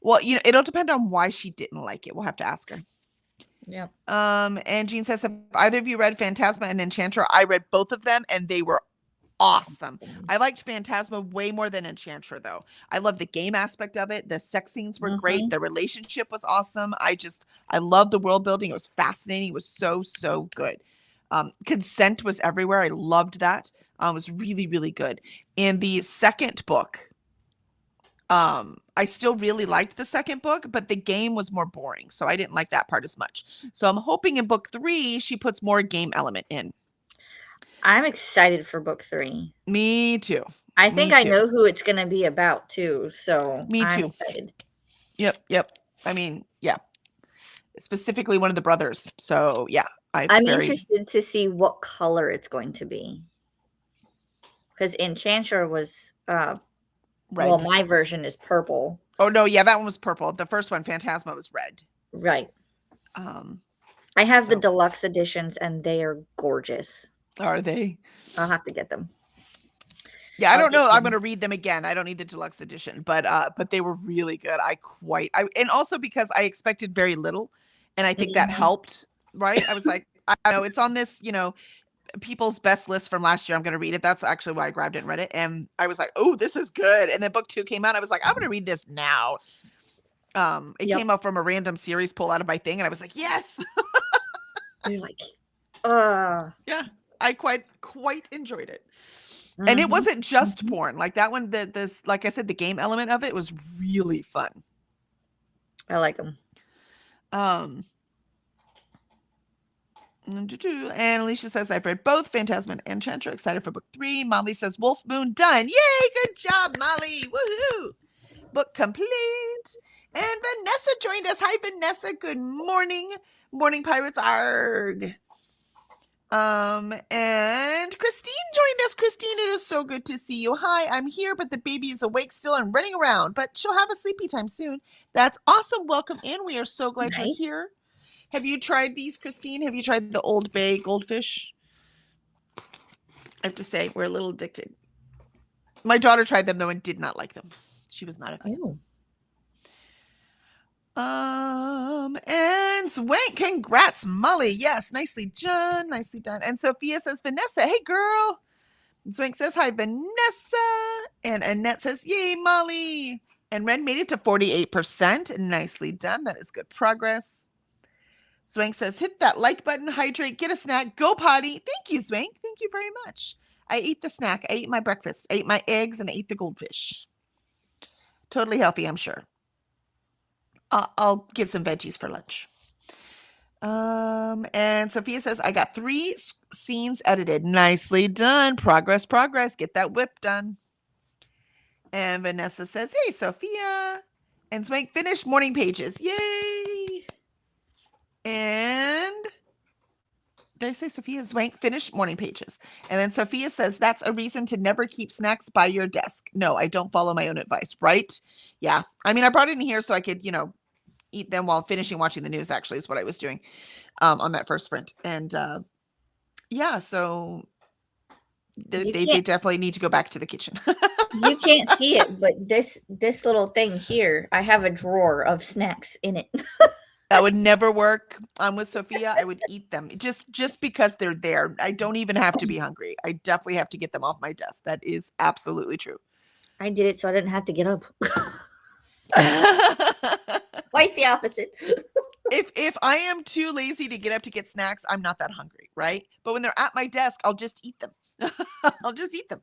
Well, it'll depend on why she didn't like it. We'll have to ask her.
Yeah.
And Jean says, have either of you read Phantasma and Enchantra? I read both of them, and they were awesome. I liked Phantasma way more than Enchantra, though. I love the game aspect of it. The sex scenes were great. The relationship was awesome. I love the world building. It was fascinating. It was so, so good. Consent was everywhere. I loved that. It was really, really good. In the second book, I still really liked the second book, but the game was more boring. So I didn't like that part as much. So I'm hoping in book 3, she puts more game element in.
I'm excited for book 3.
Me too.
I
Me
think I
too.
know who it's gonna be about too, so
Me
I'm
too.
excited.
Yep. I mean, yeah. Specifically one of the brothers. So yeah, I
I'm
very
interested to see what color it's going to be. Because Enchanter was well,
red.
my version is purple.
Oh no, yeah, that one was purple. The first one, Phantasma, was red.
Right.
Um,
I have the
so
deluxe editions and they are gorgeous.
are they?
I'll have to get them.
Yeah, I
I'll
don't
get
know. I'm
them.
gonna read them again. I don't need the deluxe edition, but they were really good. I and also because I expected very little, and I think that
Mhm.
helped. Right? I was like, I know it's on this, people's best list from last year. I'm gonna read it. That's actually why I grabbed it and read it. And I was like, oh, this is good. And then book 2 came out. I was like, I'm gonna read this now. It
Yep.
came up from a random series pull out of my thing, and I was like, yes.
You're like, uh
Yeah, I quite enjoyed it. And it
mhm.
wasn't just
Mhm.
porn. Like that one, this like I said, the game element of it was really fun.
I like them.
Um and Alicia says, I've read both Phantasm and Enchanter. Excited for book 3. Molly says, Wolf Moon done. Yay! Good job, Molly. Woohoo! Book complete. And Vanessa joined us. Hi, Vanessa. Good morning. Morning Pirates. Arg. And Christine joined us. Christine, it is so good to see you. Hi, I'm here, but the baby is awake still and running around, but she'll have a sleepy time soon. That's awesome. Welcome in. We are so glad you're
Nice.
here. Have you tried these, Christine? Have you tried the Old Bay goldfish? I have to say, we're a little addicted. My daughter tried them though and did not like them. She was not a fan.
Oh.
And Swank, congrats, Molly. Yes, nicely done. Nicely done. And Sophia says, Vanessa, hey girl. Swank says, hi, Vanessa. And Annette says, yay, Molly. And Ren made it to 48%. Nicely done. That is good progress. Swank says, hit that like button, hydrate, get a snack, go potty. Thank you, Swank. Thank you very much. I ate the snack. I ate my breakfast. I ate my eggs and I ate the goldfish. Totally healthy, I'm sure. I'll get some veggies for lunch. And Sophia says, I got 3 scenes edited. Nicely done. Progress. Get that whip done. And Vanessa says, hey, Sophia. And Swank finished morning pages. Yay. And did I say Sophia? Swank finished morning pages. And then Sophia says, that's a reason to never keep snacks by your desk. No, I don't follow my own advice, right? Yeah. I mean, I brought it in here so I could, eat them while finishing watching the news, actually, is what I was doing on that first sprint. And yeah, so
You
they
can't
definitely need to go back to the kitchen.
you can't see it, but this little thing here, I have a drawer of snacks in it.
That would never work. With Sophia, I would eat them just because they're there. I don't even have to be hungry. I definitely have to get them off my desk. That is absolutely true.
I did it so I didn't have to get up. Quite the opposite.
If I am too lazy to get up to get snacks, I'm not that hungry, right? But when they're at my desk, I'll just eat them. I'll just eat them.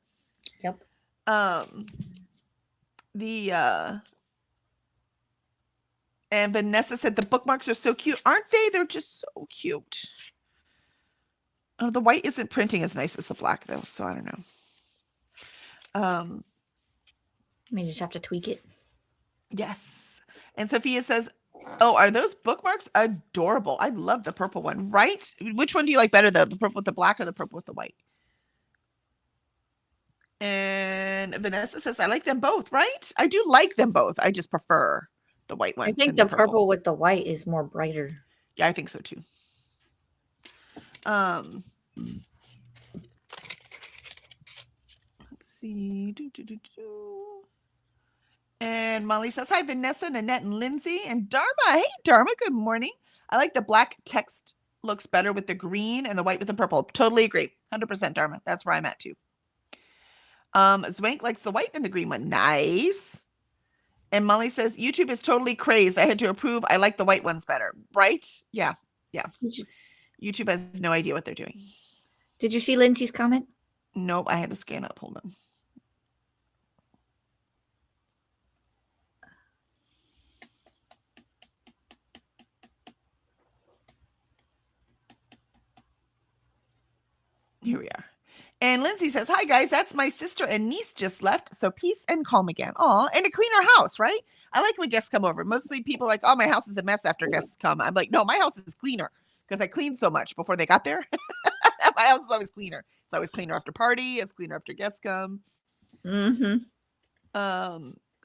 Yep.
And Vanessa said the bookmarks are so cute, aren't they? They're just so cute. Oh, the white isn't printing as nice as the black though, so I don't know.
May just have to tweak it.
Yes. And Sophia says, oh, are those bookmarks adorable? I love the purple one, right? Which one do you like better, the purple with the black or the purple with the white? And Vanessa says, I like them both, right? I do like them both. I just prefer the white one.
I think
than
the purple with the white is more brighter.
Yeah, I think so too. Let's see. And Molly says, hi, Vanessa, Nanette, and Lindsay. And Dharma. Hey, Dharma, good morning. I like the black text looks better with the green and the white with the purple. Totally agree. 100% Dharma. That's where I'm at too. Zwank likes the white and the green one. Nice. And Molly says, YouTube is totally crazed. I had to approve. I like the white ones better. Right? Yeah. YouTube has no idea what they're doing.
Did you see Lindsay's comment?
Nope. I had to scan up. Hold on. Here we are. And Lindsay says, "Hi guys, that's my sister and niece just left, so peace and calm again. Aw, and a cleaner house, right? I like when guests come over. Mostly people are like, oh, my house is a mess after guests come. I'm like, no, my house is cleaner because I cleaned so much before they got there. My house is always cleaner. It's always cleaner after party. It's cleaner after guests come.
Mm-hmm.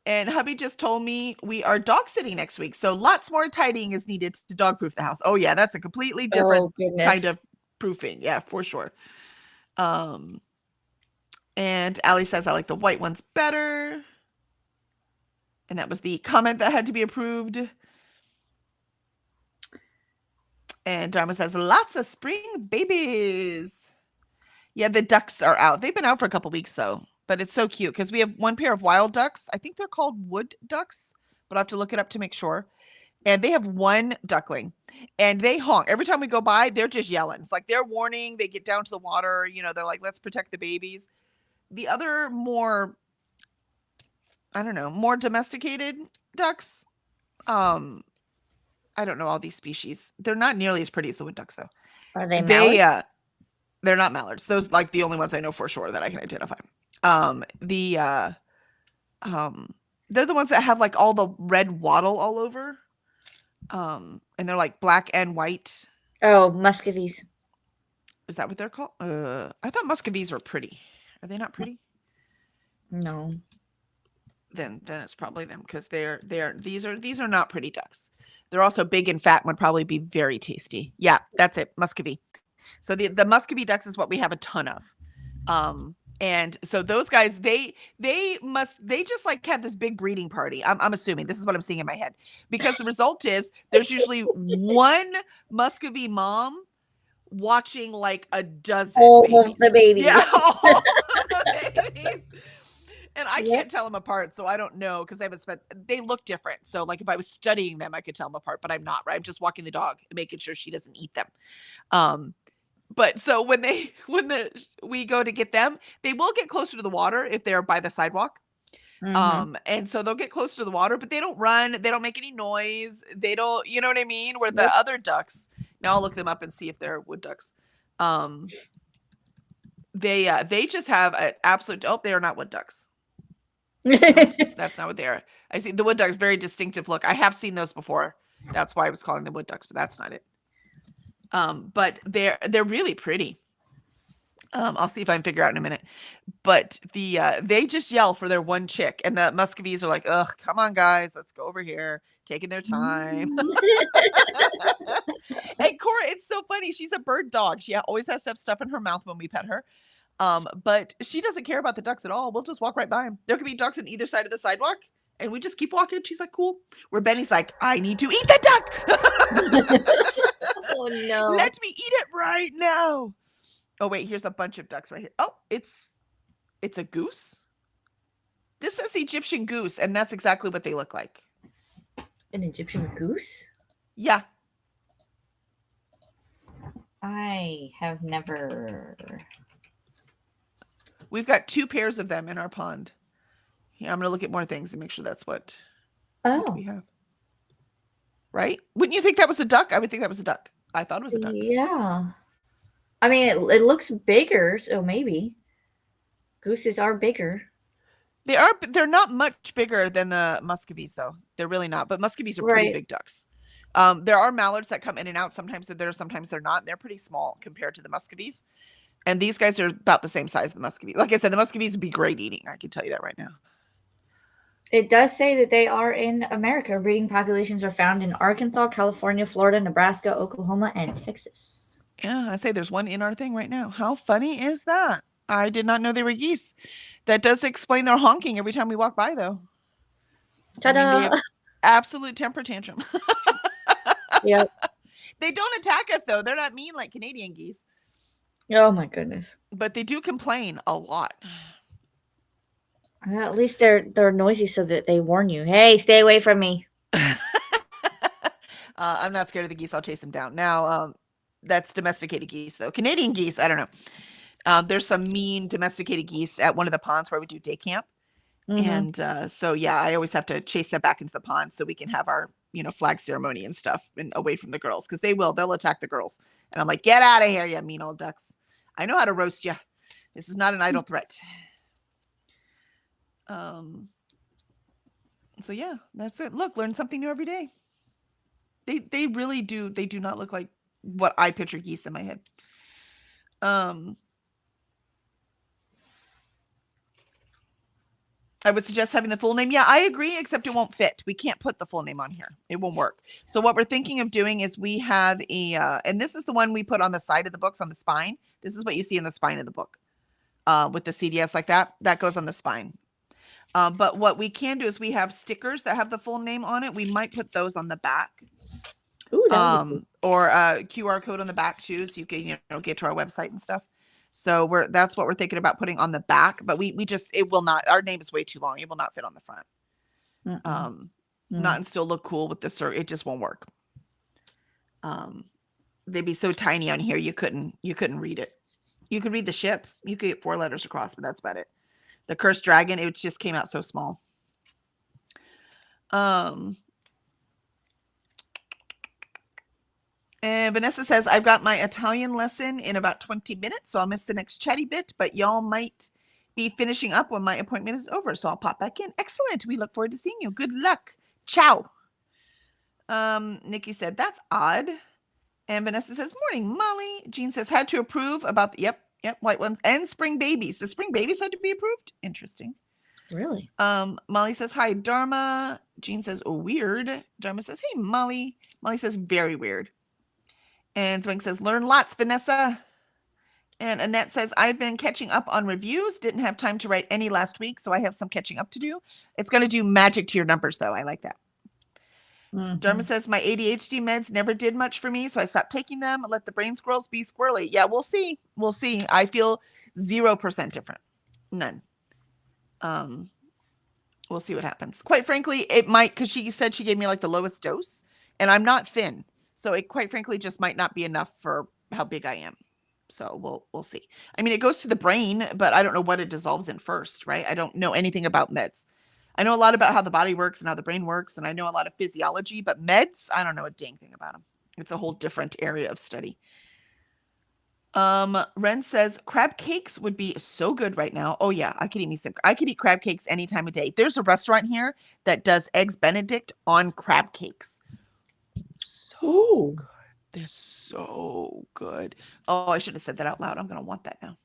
And hubby just told me we are dog sitting next week, so lots more tidying is needed to dog proof the house. Oh yeah, that's a completely different kind of proofing. Yeah, for sure. And Allie says, I like the white ones better. And that was the comment that had to be approved. And Dharma says, lots of spring babies. Yeah, the ducks are out. They've been out for a couple weeks, though. But it's so cute because we have one pair of wild ducks. I think they're called wood ducks, but I have to look it up to make sure. And they have one duckling. And they honk. Every time we go by, they're just yelling. It's like they're warning. They get down to the water. You know, they're like, let's protect the babies. The other more, I don't know, more domesticated ducks, I don't know all these species. They're not nearly as pretty as the wood ducks, though.
Are they mallards?
They're not mallards. Those like the only ones I know for sure that I can identify. They're the ones that have like all the red wattle all over. And they're like black and white.
Oh, Muscovies.
Is that what they're called? I thought Muscovies were pretty. Are they not pretty?
No.
Then it's probably them because these are not pretty ducks. They're also big and fat and would probably be very tasty. Yeah, that's it. Muscovy. So the Muscovy ducks is what we have a ton of. And so those guys, they just like have this big breeding party. I'm assuming this is what I'm seeing in my head because the result is there's usually one Muscovy mom watching like a dozen
all
babies.
of the babies.
Yeah, all the babies. And I can't tell them apart, so I don't know because I haven't spent. They look different, so like if I was studying them, I could tell them apart, but I'm not. Right, I'm just walking the dog, making sure she doesn't eat them. But so when we go to get them, they will get closer to the water if they're by the sidewalk.
Mhm.
And so they'll get closer to the water, but they don't run. They don't make any noise. They don't, you know what I mean? Where the
Nope.
other ducks. Now I'll look them up and see if they're wood ducks. They just have an absolute. Oh, they are not wood ducks. That's not what they are. I see the wood ducks, very distinctive look. I have seen those before. That's why I was calling them wood ducks, but that's not it. But they're really pretty. I'll see if I can figure out in a minute. But they just yell for their one chick, and the Muscovies are like, ugh, come on, guys, let's go over here, taking their time. Hey, Cora, it's so funny. She's a bird dog. She always has to have stuff in her mouth when we pet her. But she doesn't care about the ducks at all. We'll just walk right by them. There could be ducks on either side of the sidewalk, and we just keep walking. She's like, cool. Where Benny's like, I need to eat the duck.
Oh no.
Let me eat it right now. Oh, wait, here's a bunch of ducks right here. Oh, it's a goose. This is Egyptian goose, and that's exactly what they look like.
An Egyptian goose?
Yeah.
I have never.
We've got 2 pairs of them in our pond. Yeah, I'm going to look at more things and make sure that's what we have. Right? Wouldn't you think that was a duck? I would think that was a duck. I thought it was a duck.
Yeah. I mean, it looks bigger, so maybe. Gooses are bigger.
They're not much bigger than the Muscovies, though. They're really not. But Muscovies are pretty big ducks. There are mallards that come in and out. Sometimes they're there, sometimes they're not. They're pretty small compared to the Muscovies. And these guys are about the same size as the Muscovies. Like I said, the Muscovies would be great eating. I can tell you that right now.
It does say that they are in America. Breeding populations are found in Arkansas, California, Florida, Nebraska, Oklahoma, and Texas.
Yeah, I say there's one in our thing right now. How funny is that? I did not know they were geese. That does explain their honking every time we walk by, though.
Ta-da!
I mean, they have absolute temper tantrum.
Yep.
They don't attack us, though. They're not mean like Canadian geese.
Oh, my goodness.
But they do complain a lot.
At least they're noisy so that they warn you. Hey, stay away from me.
I'm not scared of the geese. I'll chase them down. Now, that's domesticated geese, though. Canadian geese, I don't know. There's some mean domesticated geese at one of the ponds where we do day camp.
Mhm.
And so, yeah, I always have to chase them back into the pond so we can have our, flag ceremony and stuff and away from the girls because they'll attack the girls. And I'm like, get out of here, you mean old ducks. I know how to roast you. This is not an idle threat. So yeah, that's it. Look, learn something new every day. They really do. They do not look like what I picture geese in my head. I would suggest having the full name. Yeah, I agree, except it won't fit. We can't put the full name on here. It won't work. So what we're thinking of doing is we have a, and this is the one we put on the side of the books on the spine. This is what you see in the spine of the book with the CDS like that. That goes on the spine. But what we can do is we have stickers that have the full name on it. We might put those on the back.
Ooh,
or a QR code on the back too, so you can get to our website and stuff. So that's what we're thinking about putting on the back, but we just, it will not, our name is way too long. It will not fit on the front. Not and still look cool with the cert. It just won't work. They'd be so tiny on here. You couldn't read it. You could read the ship. You could get 4 letters across, but that's about it. The Cursed Dragon, it just came out so small. And Vanessa says, I've got my Italian lesson in about 20 minutes, so I'll miss the next chatty bit, but y'all might be finishing up when my appointment is over, so I'll pop back in. Excellent. We look forward to seeing you. Good luck. Ciao. Nikki said, that's odd. And Vanessa says, morning, Molly. Jean says, had to approve about the, yep, white ones and spring babies. The spring babies had to be approved? Interesting.
Really?
Molly says, hi, Dharma. Jean says, oh, weird. Dharma says, hey, Molly. Molly says, very weird. And Zwink says, learn lots, Vanessa. And Annette says, I've been catching up on reviews. Didn't have time to write any last week, so I have some catching up to do. It's going to do magic to your numbers, though. I like that. Dharma says, my ADHD meds never did much for me, so I stopped taking them. Let the brain squirrels be squirrely. Yeah, we'll see. We'll see. I feel 0% different. None. We'll see what happens. Quite frankly, it might, because she said she gave me like the lowest dose, and I'm not thin. So it quite frankly just might not be enough for how big I am. So we'll see. I mean, it goes to the brain, but I don't know what it dissolves in first, right? I don't know anything about meds. I know a lot about how the body works and how the brain works, and I know a lot of physiology, but meds, I don't know a dang thing about them. It's a whole different area of study. Ren says crab cakes would be so good right now. Oh yeah, I could eat crab cakes any time of day. There's a restaurant here that does eggs Benedict on crab cakes. So good. They're so good. Oh, I should have said that out loud. I'm gonna want that now.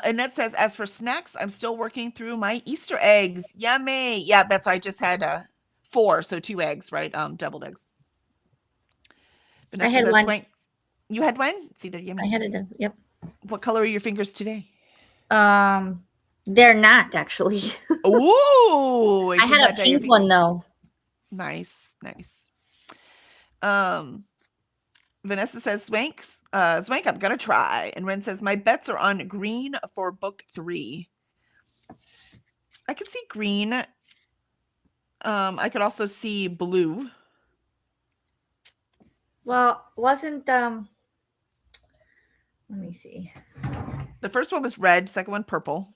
Annette says, as for snacks, I'm still working through my Easter eggs. Yummy. Yeah, that's I just had 4, so 2 eggs, right? Deviled eggs. Vanessa
I had
says,
one.
Swank, you had one? It's either yummy.
I had it. Yep.
What color are your fingers today?
They're not actually.
Ooh,
I had a pink one though.
Nice. Vanessa says, Swank, I'm gonna try. And Ren says, my bets are on green for book 3. I could see green. I could also see blue.
Well, wasn't let me see.
The first one was red, second one purple.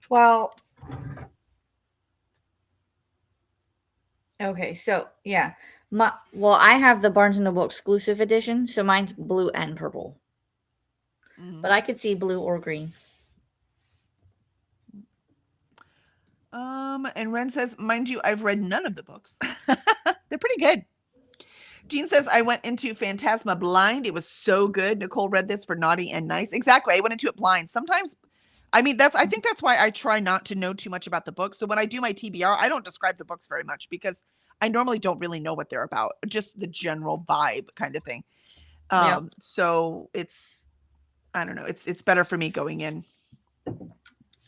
Well, okay, so yeah. I have the Barnes & Noble exclusive edition, so mine's blue and purple. But I could see blue or green.
And Ren says, mind you, I've read none of the books. They're pretty good. Jean says, I went into Phantasma blind. It was so good. Nicole read this for Naughty and Nice. Exactly. I went into it blind. Sometimes, I think that's why I try not to know too much about the book. So when I do my TBR, I don't describe the books very much because I normally don't really know what they're about. Just the general vibe kind of thing. So it's, I don't know. It's better for me going in.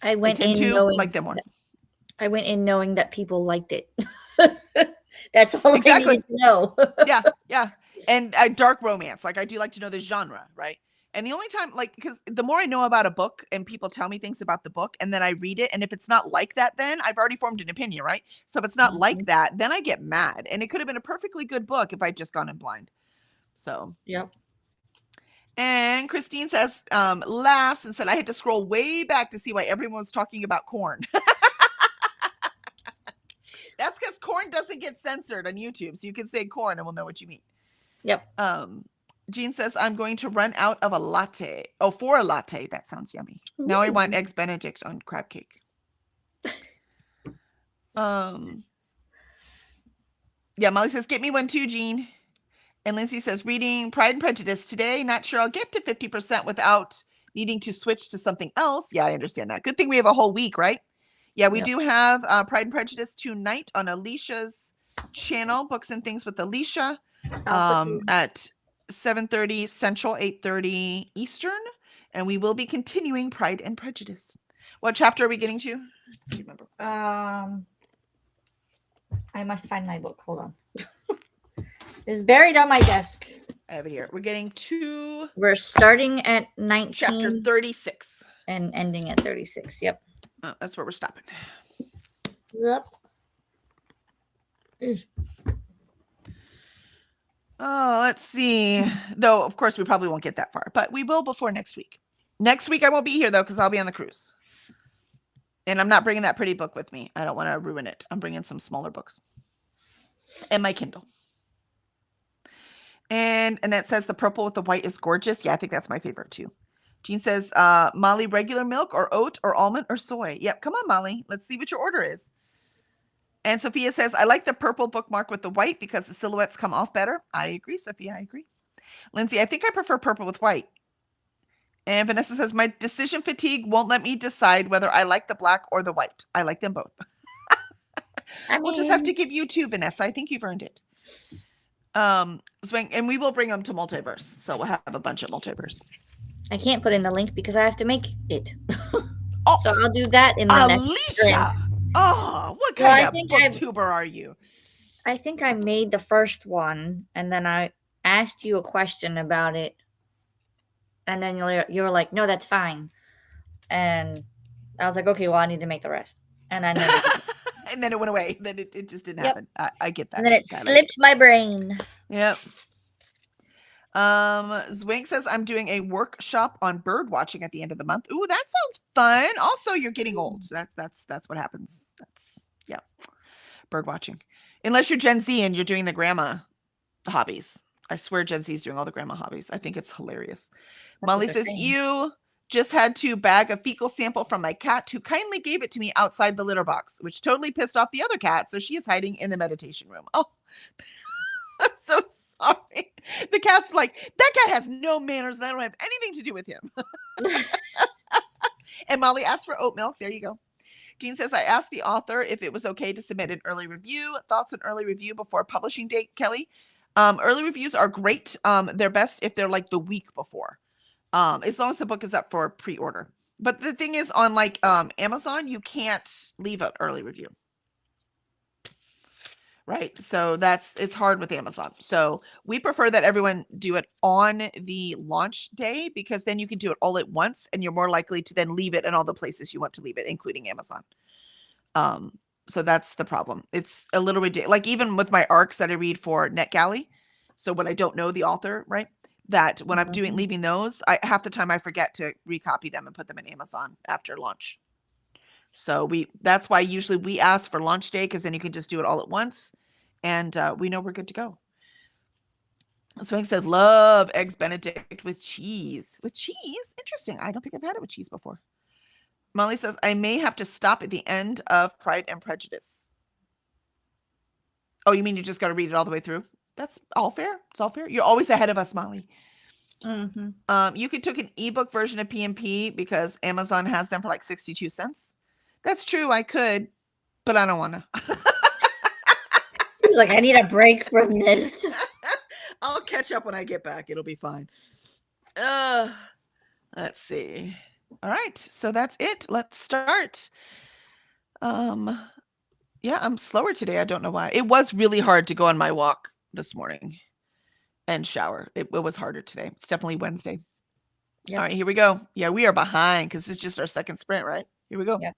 I went in knowing
like them more.
I went in knowing that people liked it. That's all I needed to know.
Yeah. And dark romance. Like I do like to know the genre, right? And the only time, like, because the more I know about a book and people tell me things about the book and then I read it, and if it's not like that, then I've already formed an opinion, right? So if it's not like that, then I get mad. And it could have been a perfectly good book if I'd just gone in blind. So,
yep.
And Christine says, laughs and said, I had to scroll way back to see why everyone was talking about corn. That's because corn doesn't get censored on YouTube. So you can say corn and we'll know what you mean.
Yep.
Jean says, I'm going to run out of a latte. Oh, for a latte. That sounds yummy. Now I want
Ooh.
eggs Benedict on crab cake. Yeah, Molly says, get me one too, Jean. And Lindsay says, reading Pride and Prejudice today. Not sure I'll get to 50% without needing to switch to something else. Yeah, I understand that. Good thing we have a whole week, right? Yeah, we
Yep.
do have Pride and Prejudice tonight on Alicia's channel, Books and Things with Alicia, at 7:30 Central, 8:30 Eastern. And we will be continuing Pride and Prejudice. What chapter are we getting to? Do you remember?
I must find my book. Hold on. It's buried on my desk.
I have it here. We're getting to
We're starting at 19
chapter 36
and ending at 36. Yep.
That's where we're stopping.
Yep.
Oh, let's see. Though, of course, we probably won't get that far, but we will before next week. Next week, I won't be here, though, because I'll be on the cruise. And I'm not bringing that pretty book with me. I don't want to ruin it. I'm bringing some smaller books. And my Kindle. And Annette says the purple with the white is gorgeous. Yeah, I think that's my favorite, too. Jean says, Molly, regular milk or oat or almond or soy? Yep, come on, Molly. Let's see what your order is. And Sophia says, I like the purple bookmark with the white because the silhouettes come off better. I agree, Sophia. I agree. Lindsay, I think I prefer purple with white. And Vanessa says, my decision fatigue won't let me decide whether I like the black or the white. I like them both. We'll just have to give you two, Vanessa. I think you've earned it. And we will bring them to Multiverse. So we'll have a bunch of Multiverse.
I can't put in the link because I have to make it.
Oh,
so I'll do that in the next
Alicia! Oh, what kind of booktuber are you?
I think I made the first one, and then I asked you a question about it, and then you were like, no, that's fine. And I was like, okay, well, I need to make the rest. And I never did.
And then it went away. Then it just didn't happen. I get that.
And then it slipped my brain.
Yep. Zwink says, I'm doing a workshop on bird watching at the end of the month. Ooh, that sounds fun. Also, you're getting old. That's what happens. Yeah. Bird watching. Unless you're Gen Z and you're doing the grandma hobbies. I swear Gen Z is doing all the grandma hobbies. I think it's hilarious. Molly says, you just had to bag a fecal sample from my cat who kindly gave it to me outside the litter box, which totally pissed off the other cat. So she is hiding in the meditation room. Oh, I'm so sorry. The cat's like, that cat has no manners and I don't have anything to do with him. And Molly asked for oat milk. There you go. Jean says, I asked the author if it was okay to submit an early review. Thoughts on early review before publishing date, Kelly? Early reviews are great. They're best if they're like the week before, as long as the book is up for pre-order. But the thing is, on like Amazon, you can't leave an early review. Right. So it's hard with Amazon. So we prefer that everyone do it on the launch day because then you can do it all at once and you're more likely to then leave it in all the places you want to leave it, including Amazon. So that's the problem. It's a little ridiculous. Like even with my arcs that I read for NetGalley. So when I don't know the author, right? That when I'm leaving those, half the time I forget to recopy them and put them in Amazon after launch. So that's why usually we ask for launch day because then you can just do it all at once and we know we're good to go. Swing said, love eggs Benedict with cheese. With cheese? Interesting. I don't think I've had it with cheese before. Molly says, I may have to stop at the end of Pride and Prejudice. Oh, you mean you just got to read it all the way through? That's all fair. It's all fair. You're always ahead of us, Molly. You could take an ebook version of PMP because Amazon has them for like 62 cents. That's true. I could, but I don't want to.
She's like, I need a break from this.
I'll catch up when I get back. It'll be fine. Let's see. All right. So that's it. Let's start. Yeah, I'm slower today. I don't know why. It was really hard to go on my walk this morning and shower. It was harder today. It's definitely Wednesday. Yep. All right, here we go. Yeah, we are behind because it's just our second sprint, right? Here we go.
Yep.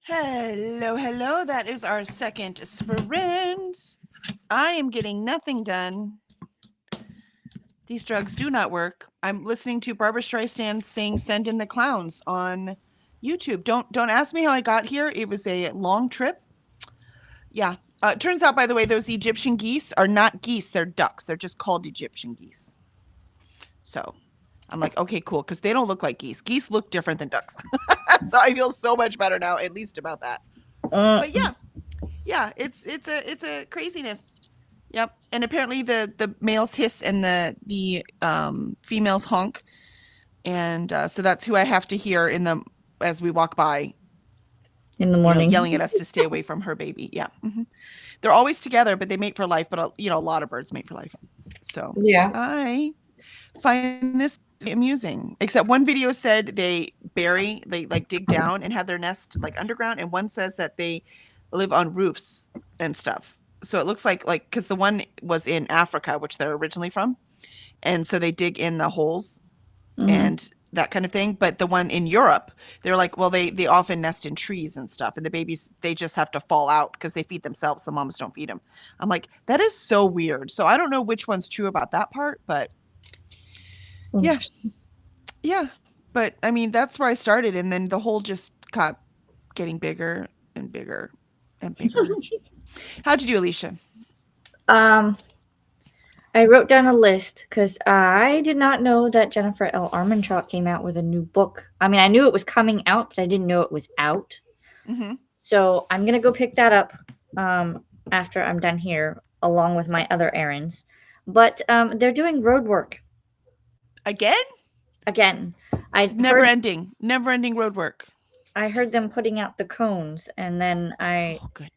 Hello, hello. That is our second sprint. I am getting nothing done. These drugs do not work. I'm listening to Barbara Streisand sing "Send in the Clowns" on YouTube. Don't ask me how I got here. It was a long trip. Yeah. It turns out, by the way, those Egyptian geese are not geese. They're ducks. They're just called Egyptian geese. So I'm like, okay, cool, because they don't look like geese. Geese look different than ducks. So I feel so much better now, at least about that. But yeah, it's a craziness. Yep. And apparently the males hiss and the females honk, and so that's who I have to hear as we walk by
in the morning,
yelling at us to stay away from her baby. Yeah. They're always together, but they mate for life. But a lot of birds mate for life. So
Yeah.
I find this amusing. Except one video said they like dig down and have their nest like underground, and one says that they live on roofs and stuff. So it looks like because the one was in Africa, which they're originally from, and so they dig in the holes and that kind of thing. But the one in Europe, they're like, well, they often nest in trees and stuff, and the babies, they just have to fall out because they feed themselves. The moms don't feed them. I'm like, that is so weird. So I don't know which one's true about that part, but yeah. But I mean, that's where I started, and then the hole just kept getting bigger and bigger and bigger. How'd you do, Alicia?
I wrote down a list because I did not know that Jennifer L. Armentrout came out with a new book. I mean, I knew it was coming out, but I didn't know it was out. So I'm going to go pick that up after I'm done here, along with my other errands. But they're doing road work.
Again?
It's
never ending road work.
I heard them putting out the cones, and then
Oh, good.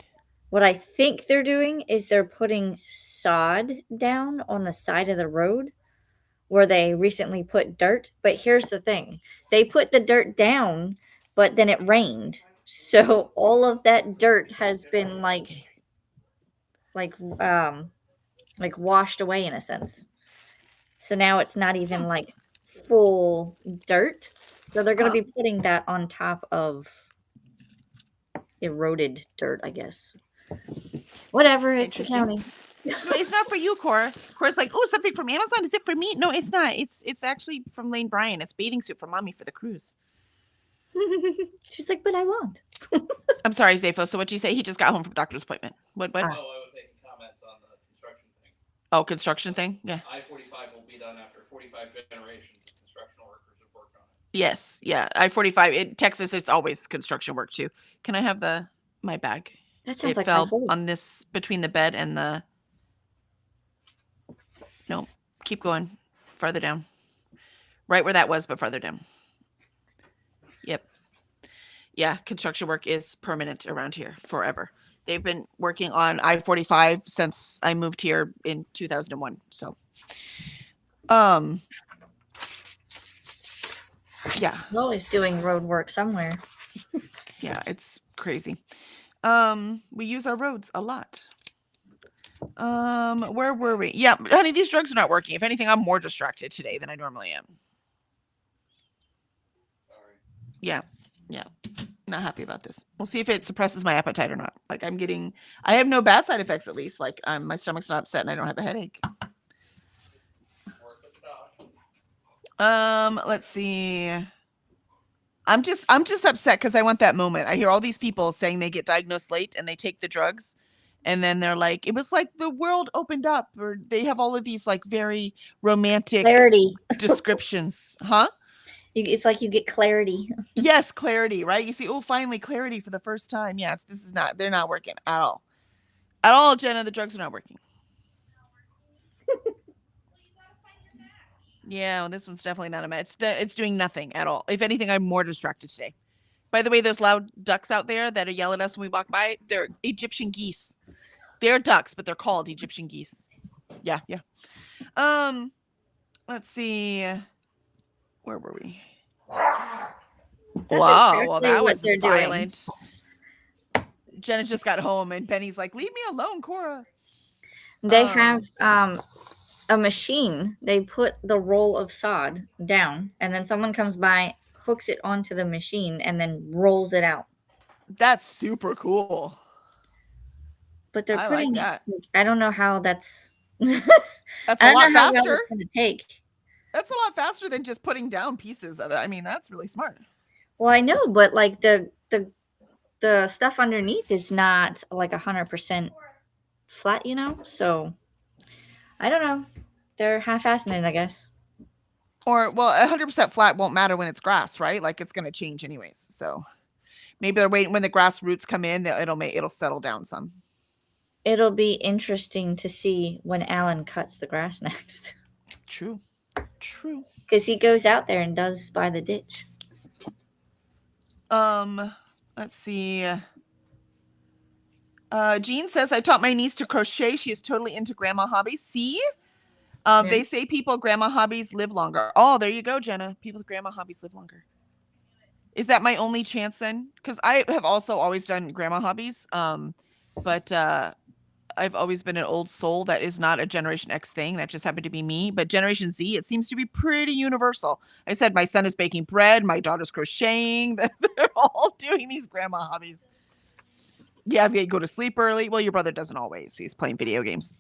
What I think they're doing is they're putting sod down on the side of the road where they recently put dirt. But here's the thing. They put the dirt down, but then it rained. So all of that dirt has been like washed away in a sense. So now it's not even like full dirt. So they're going to be putting that on top of eroded dirt, I guess. Whatever, it's accounting.
No, it's not for you, Cora. Cora's like, oh, something from Amazon. Is it for me? No, it's not. It's actually from Lane Bryant. It's bathing suit for mommy for the cruise.
She's like, but I won't.
I'm sorry, Zafo. So what'd you say? He just got home from doctor's appointment. What?
No, I was making comments on the construction thing.
Oh, construction thing? Yeah.
I-45 will be done after 45 generations of construction workers have worked on it.
Yes. Yeah. I-45 in Texas, it's always construction work too. Can I have my bag?
That sounds
like fell on this between the bed and the. No, keep going farther down. Right where that was, but farther down. Yep. Yeah, construction work is permanent around here forever. They've been working on I-45 since I moved here in 2001. So, yeah.
Always doing road work somewhere.
Yeah, it's crazy. We use our roads a lot. Where were we? Yeah, honey, these drugs are not working. If anything, I'm more distracted today than I normally am.
Sorry.
Yeah. Not happy about this. We'll see if it suppresses my appetite or not. Like I have no bad side effects, at least. Like my stomach's not upset and I don't have a headache. Let's see. I'm just upset because I want that moment. I hear all these people saying they get diagnosed late and they take the drugs, and then they're like, it was like the world opened up, or they have all of these like very romantic
clarity
descriptions. Huh?
It's like you get clarity.
Yes, clarity, right? You see, oh, finally clarity for the first time. Yes, they're not working at all. At all, Jenna, the drugs are not working. Yeah, well, this one's definitely not a match. It's doing nothing at all. If anything, I'm more distracted today. By the way, those loud ducks out there that are yelling at us when we walk by, they're Egyptian geese. They're ducks, but they're called Egyptian geese. Yeah. Let's see. Where were we? Wow, well, that was violent. Jenna just got home and Benny's like, leave me alone, Cora.
They have a machine. They put the roll of sod down, and then someone comes by, hooks it onto the machine, and then rolls it out.
That's super cool.
But they're
I like
putting.
that.
I don't know how that's.
That's
I
a
don't
lot
know how long
faster.
it's going to take.
That's a lot faster than just putting down pieces of it. I mean, that's really smart.
Well, I know, but like the stuff underneath is not like 100% flat, you know. So I don't know. They're half-assing it, I guess.
Or, well, 100% flat won't matter when it's grass, right? Like it's going to change anyways. So maybe they're waiting when the grass roots come in, it'll settle down some.
It'll be interesting to see when Alan cuts the grass next.
True.
Because he goes out there and does by the ditch.
Let's see. Jean says, I taught my niece to crochet. She is totally into grandma hobbies. See? They say people with grandma hobbies live longer. Oh, there you go, Jenna. People with grandma hobbies live longer. Is that my only chance then? Because I have also always done grandma hobbies. But I've always been an old soul. That is not a Generation X thing. That just happened to be me. But Generation Z, it seems to be pretty universal. I said my son is baking bread. My daughter's crocheting. They're all doing these grandma hobbies. Yeah, they go to sleep early. Well, your brother doesn't always. He's playing video games.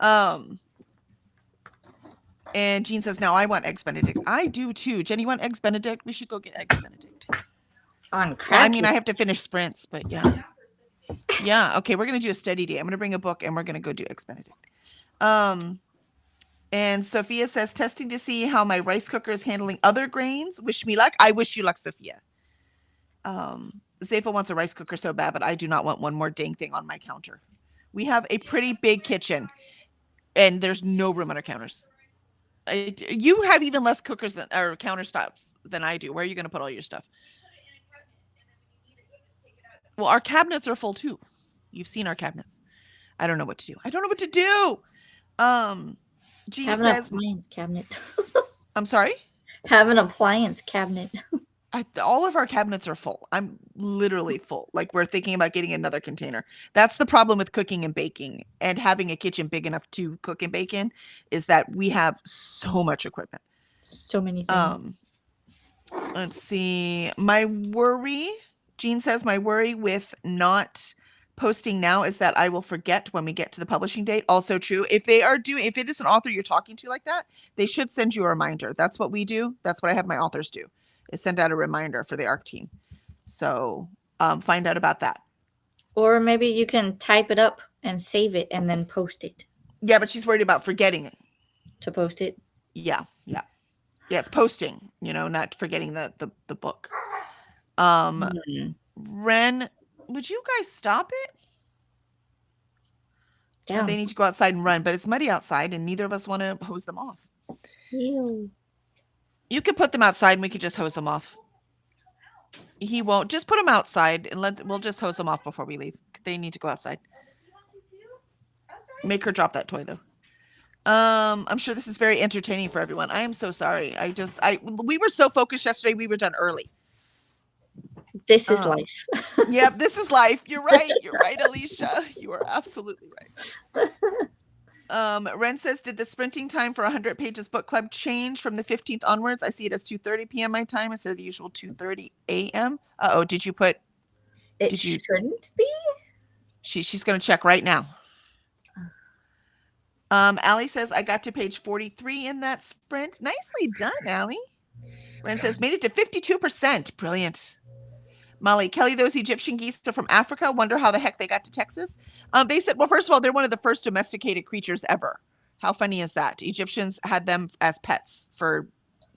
Yeah. And Jean says, now I want Eggs Benedict. I do too. Jenny, you want Eggs Benedict? We should go get Eggs Benedict.
On
Well, I mean, I have to finish sprints, but yeah. Yeah, okay, we're going to do a study day. I'm going to bring a book and we're going to go do Eggs Benedict. And Sophia says, testing to see how my rice cooker is handling other grains. Wish me luck. I wish you luck, Sophia. Zepha wants a rice cooker so bad, but I do not want one more dang thing on my counter. We have a pretty big kitchen and there's no room on our counters. You have even less cookers or countertops than I do. Where are you going to put all your stuff? Well, our cabinets are full too. You've seen our cabinets. I don't know what to do. Jean
have
says,
an appliance cabinet.
I'm sorry?
Have an appliance cabinet.
All of our cabinets are full. I'm literally full. Like we're thinking about getting another container. That's the problem with cooking and baking and having a kitchen big enough to cook and bake in is that we have so much equipment.
So many things.
Let's see. Jean says, my worry with not posting now is that I will forget when we get to the publishing date. Also true. If it is an author you're talking to like that, they should send you a reminder. That's what we do. That's what I have my authors do. Is send out a reminder for the ARC team. So find out about that.
Or maybe you can type it up and save it and then post it.
Yeah, but she's worried about forgetting it.
To post it?
Yeah, it's posting, not forgetting the book. Ren, would you guys stop it?
Yeah.
They need to go outside and run, but it's muddy outside and neither of us want to hose them off.
Ew.
You could put them outside and we could just hose them off. He won't. Just put them outside and we'll just hose them off before we leave. They need to go outside. Make her drop that toy though. I'm sure this is very entertaining for everyone. I am so sorry. We were so focused yesterday. We were done early.
This is life.
Yep, this is life. You're right. You're right, Alicia. You are absolutely right. Ren says, did the sprinting time for 100 Pages Book Club change from the 15th onwards? I see it as 2:30 p.m. my time instead of the usual 2:30 a.m. Did you put...
shouldn't be?
She's going to check right now. Allie says, I got to page 43 in that sprint. Nicely done, Allie. Ren says, made it to 52%. Brilliant. Molly, Kelly, those Egyptian geese are from Africa. Wonder how the heck they got to Texas. They said, well, first of all, they're one of the first domesticated creatures ever. How funny is that? Egyptians had them as pets for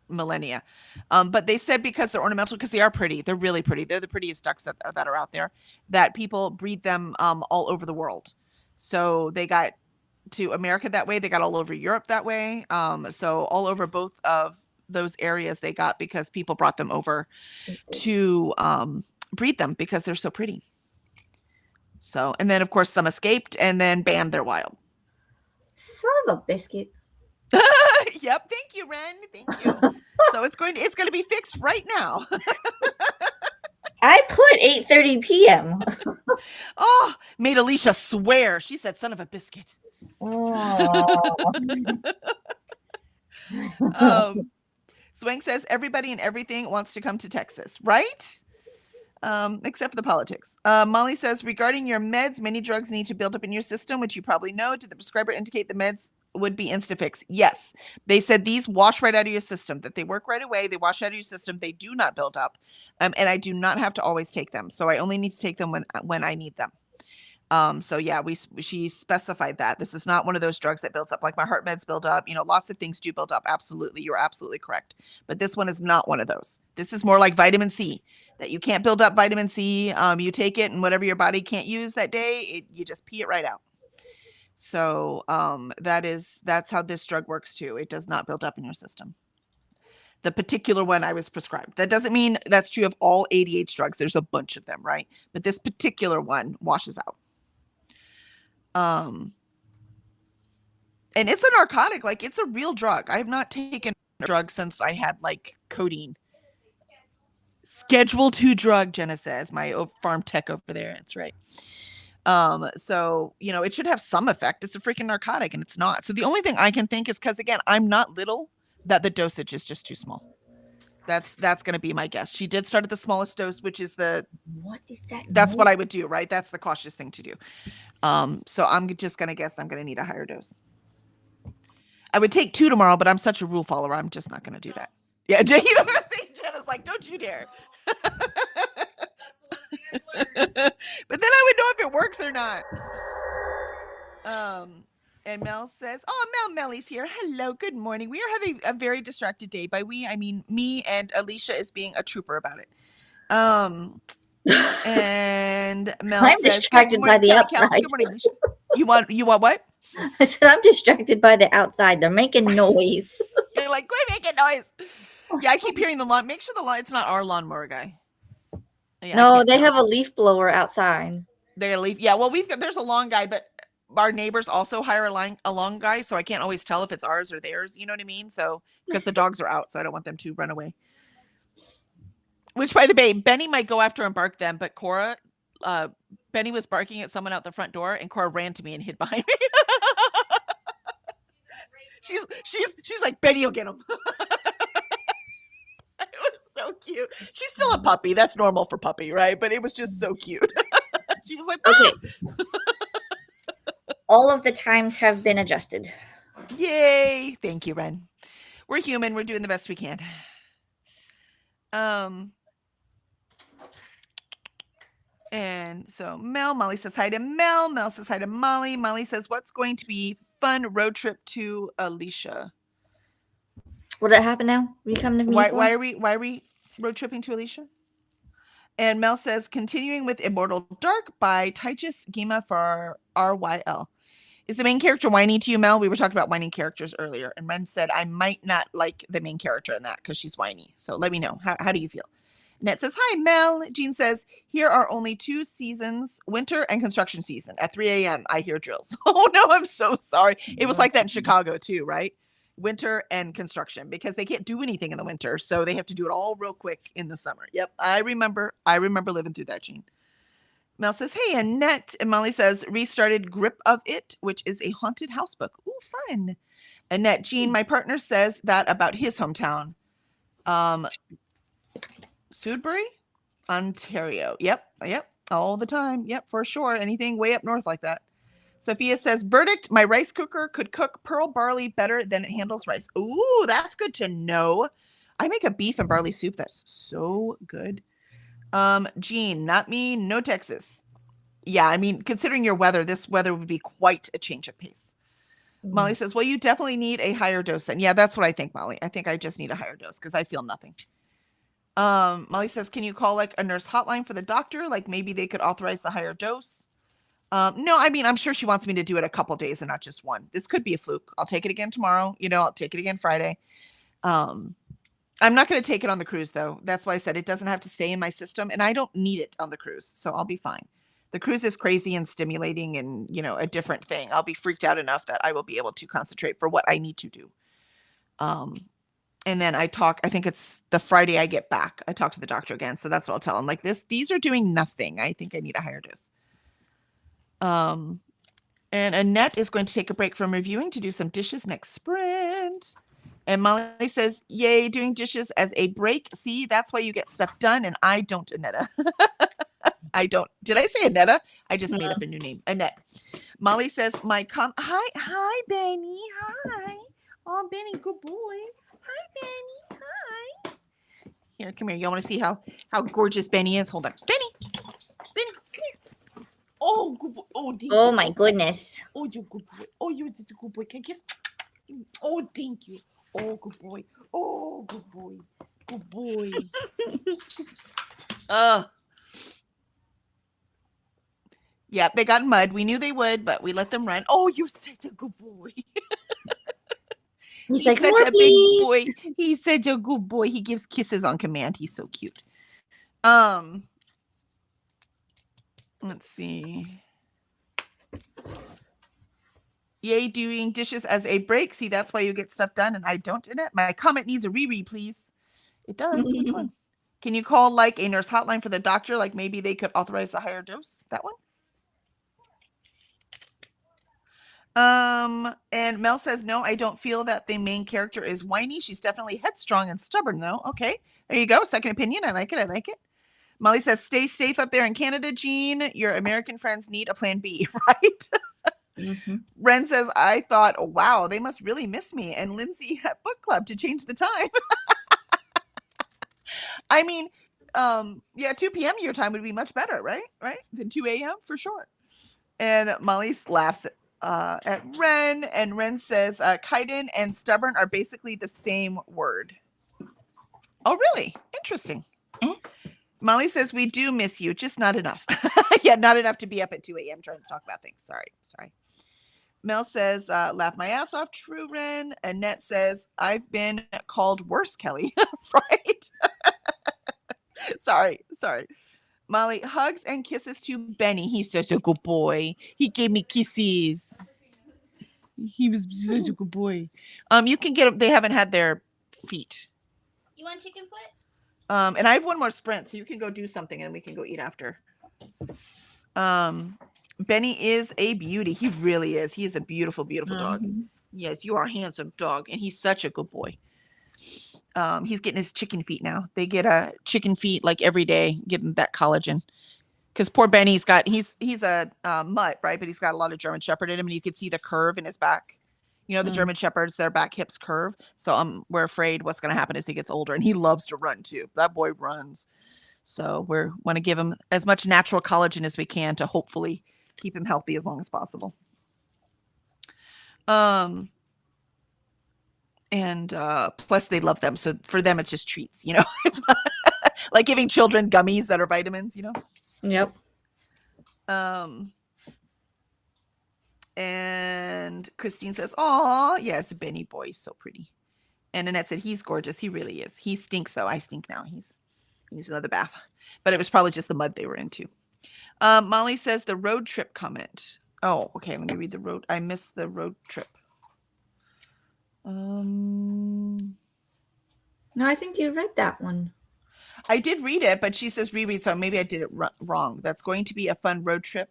millennia. But they said because they're ornamental, because they are pretty. They're really pretty. They're the prettiest ducks that are out there, that people breed them all over the world. So they got to America that way. They got all over Europe that way. So all over both of those areas they got because people brought them over to breed them because they're so pretty. So, and then of course some escaped and then bam, they're wild.
Son of a biscuit.
Yep. Thank you, Ren. Thank you. So it's going to be fixed right now.
I put 8:30 p.m.
Oh, made Alicia swear. She said, son of a biscuit.
Oh.
Swank says everybody and everything wants to come to Texas, right? Except for the politics. Molly says, regarding your meds, many drugs need to build up in your system, which you probably know. Did the prescriber indicate the meds would be Instafix? Yes. They said these wash right out of your system, that they work right away. They wash out of your system. They do not build up. And I do not have to always take them. So I only need to take them when I need them. So yeah, she specified that this is not one of those drugs that builds up like my heart meds build up. You know, lots of things do build up. Absolutely. You're absolutely correct. But this one is not one of those. This is more like vitamin C, that you can't build up vitamin C. You take it and whatever your body can't use that day, you just pee it right out. So that's how this drug works too. It does not build up in your system. The particular one I was prescribed. That doesn't mean that's true of all ADH drugs. There's a bunch of them, right? But this particular one washes out. And it's a narcotic, like it's a real drug. I have not taken a drug since I had like codeine. Schedule 2 drug, Jenna says, my farm tech over there. That's right. So, you know, it should have some effect. It's a freaking narcotic and it's not. So the only thing I can think is because again, I'm not little, that the dosage is just too small. That's going to be my guess. She did start at the smallest dose, which is
what is that?
That's what I would do, right? That's the cautious thing to do. So I'm just going to guess I'm going to need a higher dose. I would take 2 tomorrow, but I'm such a rule follower. I'm just not going to do that. Yeah, you know what I'm saying? Jenna's like, don't you dare. But then I would know if it works or not. And Mel says, oh, Melly's here. Hello, good morning. We are having a very distracted day. By we, I mean me, and Alicia is being a trooper about it. And Mel
I'm
says,
distracted by the outside.
Good morning, Alicia. You want what?
I said I'm distracted by the outside. They're making noise.
You're like, quit making noise. Yeah, I keep hearing the lawn. Make sure the lawn, it's not our lawnmower guy. Yeah,
no, they have a leaf blower outside.
They got a leaf. Yeah, well, there's a lawn guy, but our neighbors also hire a lawn guy, so I can't always tell if it's ours or theirs. You know what I mean? So because the dogs are out, so I don't want them to run away. Which, by the way, Benny might go after and bark them, but Cora, Benny was barking at someone out the front door, and Cora ran to me and hid behind me. she's like, Benny will get him. It was so cute. She's still a puppy. That's normal for puppy, right? But it was just so cute. She was like, okay.
All of the times have been adjusted.
Yay. Thank you, Ren. We're human. We're doing the best we can. And so Molly says hi to Mel. Mel says hi to Molly. Molly says, what's going to be fun road trip to Alicia?
Will that happen now? Will you come to me?
Why are we road tripping to Alicia? And Mel says, continuing with Immortal Dark by Taijis Gima for RYL. Is the main character whiny to you, Mel? We were talking about whining characters earlier, and Ren said, I might not like the main character in that because she's whiny. So let me know. How do you feel? Annette says, hi, Mel. Jean says, here are only 2 seasons, winter and construction season. At 3 a.m., I hear drills. Oh, no, I'm so sorry. It was like that in Chicago, too, right? Winter and construction, because they can't do anything in the winter. So they have to do it all real quick in the summer. Yep, I remember living through that, Jean. Mel says, hey, Annette. And Molly says, restarted Grip of It, which is a haunted house book. Ooh, fun. Annette, Jean, my partner says that about his hometown. Sudbury, Ontario. Yep. All the time. Yep, for sure. Anything way up north like that. Sophia says, verdict, my rice cooker could cook pearl barley better than it handles rice. Ooh, that's good to know. I make a beef and barley soup that's so good. Jean, not me, no Texas. Yeah, I mean, considering your weather, this weather would be quite a change of pace. Mm-hmm. Molly says, well, you definitely need a higher dose then. Yeah, that's what I think, Molly. I think I just need a higher dose because I feel nothing. Molly says, can you call like a nurse hotline for the doctor? Like maybe they could authorize the higher dose. No, I mean, I'm sure she wants me to do it a couple days and not just one. This could be a fluke. I'll take it again tomorrow. I'll take it again Friday. I'm not going to take it on the cruise though. That's why I said it doesn't have to stay in my system and I don't need it on the cruise. So I'll be fine. The cruise is crazy and stimulating and, a different thing. I'll be freaked out enough that I will be able to concentrate for what I need to do. And then I think it's the Friday I get back. I talk to the doctor again. So that's what I'll tell him. Like these are doing nothing. I think I need a higher dose. And Annette is going to take a break from reviewing to do some dishes next sprint. And Molly says, yay, doing dishes as a break. See, that's why you get stuff done, and I don't, Annetta. I don't. Did I say Annetta? I just made up a new name. Annette. Molly says, hi, Benny. Hi. Oh, Benny, good boy. Hi, Benny. Hi. Here, come here. You want to see how gorgeous Benny is? Hold on. Benny, come here. Oh, good boy. Oh, thank
Oh
you.
my goodness.
Oh, you're good boy. Oh, you're such a good boy. Can I kiss? Oh, thank you. Oh, good boy. Oh, good boy. Good boy. Yeah, they got in mud. We knew they would, but we let them run. Oh, you're such a good boy.
He's
He's
like,
such
"More,
a
please."
big boy. He's such a good boy. He gives kisses on command. He's so cute. Let's see. Yay, doing dishes as a break. See, that's why you get stuff done, and I don't in it. My comment needs a reread, please. It does. Which one? Can you call like a nurse hotline for the doctor? Like maybe they could authorize the higher dose. That one. And Mel says, no, I don't feel that the main character is whiny. She's definitely headstrong and stubborn, though. Okay, there you go. Second opinion. I like it. I like it. Molly says, stay safe up there in Canada, Jean. Your American friends need a plan B, right? Ren says, I thought, oh, wow, they must really miss me. And Lindsay at book club to change the time. I mean, yeah, 2 p.m. your time would be much better, right? Right? Than 2 a.m. for sure. And Molly laughs at Ren, and Ren says, Kaiden and stubborn are basically the same word. Oh, really? Interesting. Molly says, we do miss you, just not enough. Yeah, not enough to be up at 2 a.m. trying to talk about things. Sorry. Mel says, laugh my ass off, true, Ren. Annette says, I've been called worse, Kelly. Right? Sorry. Molly, hugs and kisses to Benny. He's such a good boy. He gave me kisses. He was such a good boy. You can get them. They haven't had their feet.
You want chicken foot?
And I have one more sprint, so you can go do something and we can go eat after. Benny is a beauty. He really is. He is a beautiful, beautiful dog. Yes, you are a handsome dog, and he's such a good boy. He's getting his chicken feet now. They get chicken feet like every day, getting that collagen. Because poor Benny's he's a mutt, right? But he's got a lot of German Shepherd in him, and you could see the curve in his back. You know, the German Shepherds, their back hips curve. So we're afraid what's going to happen as he gets older, and he loves to run too. That boy runs. So we want to give him as much natural collagen as we can to hopefully keep him healthy as long as possible. And plus they love them. So for them, it's just treats, you know, it's not like giving children gummies that are vitamins, you know?
Yep.
And Christine says, "Aw, yes, Benny boy, so pretty." And Annette said, "He's gorgeous. He really is. He stinks though. I stink now. He needs another bath." But it was probably just the mud they were into. Molly says the road trip comment. Oh, okay. Let me read the road. I missed the road trip.
No, I think you read that one.
I did read it, but she says reread, so maybe I did it wrong. That's going to be a fun road trip.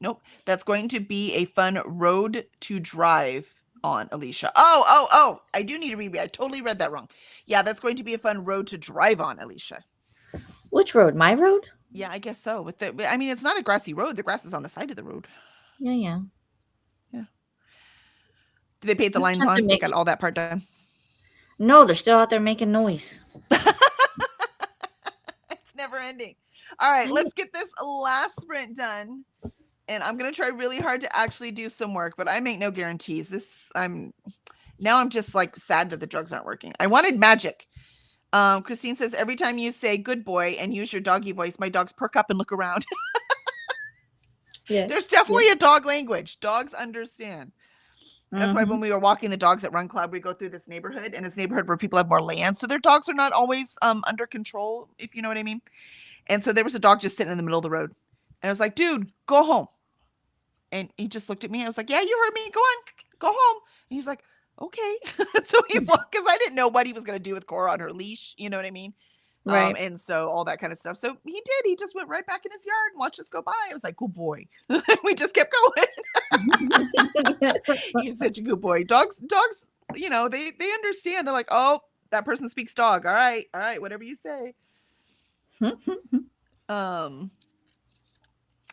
Nope. That's going to be a fun road to drive on, Alicia. Oh. I do need to reread. I totally read that wrong. Yeah, that's going to be a fun road to drive on, Alicia.
Which road? My road?
Yeah, I guess so. I mean, it's not a grassy road. The grass is on the side of the road.
Yeah.
Do they paint the lines on? They got all that part done?
No, they're still out there making noise.
It's never ending. All right, let's get this last sprint done. And I'm going to try really hard to actually do some work, but I make no guarantees. I'm just like sad that the drugs aren't working. I wanted magic. Christine says, every time you say good boy and use your doggy voice, my dogs perk up and look around.
Yeah.
There's definitely a dog language. Dogs understand. That's why when we were walking the dogs at Run Club, we go through this neighborhood, and it's a neighborhood where people have more land. So their dogs are not always under control, if you know what I mean. And so there was a dog just sitting in the middle of the road. And I was like, dude, go home. And he just looked at me. I was like, yeah, you heard me. Go on, go home. And he's like, okay. So he walked, because I didn't know what he was going to do with Cora on her leash. You know what I mean?
Right.
And so all that kind of stuff. So he did. He just went right back in his yard and watched us go by. I was like, good boy. We just kept going. He's such a good boy. Dogs you know, they understand. They're like, oh, that person speaks dog. All right, whatever you say.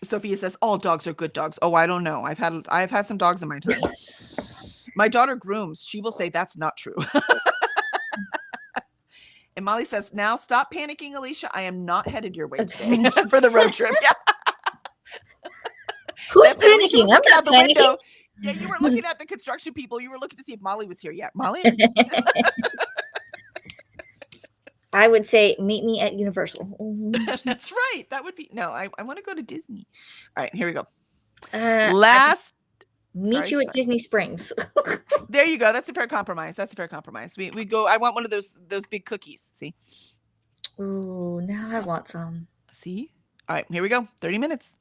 Sophia says all dogs are good dogs. Oh, I don't know. I've had some dogs in my time. My daughter grooms. She will say that's not true. And Molly says, now stop panicking, Alicia. I am not headed your way today for the road trip. Yeah.
Who's
That's it. Alicia was
panicking? I'm
looking
not
out the
panicking.
window. Yeah, you were looking at the construction people. You were looking to see if Molly was here. Yeah, Molly.
I would say meet me at Universal.
That's right. That would be no. I want to go to Disney. All right, here we go.
Last meet
Sorry,
you at
sorry.
Disney Springs.
There you go. That's a fair compromise. We go. I want one of those big cookies. See.
Ooh, now I want some.
See. All right, here we go. 30 minutes.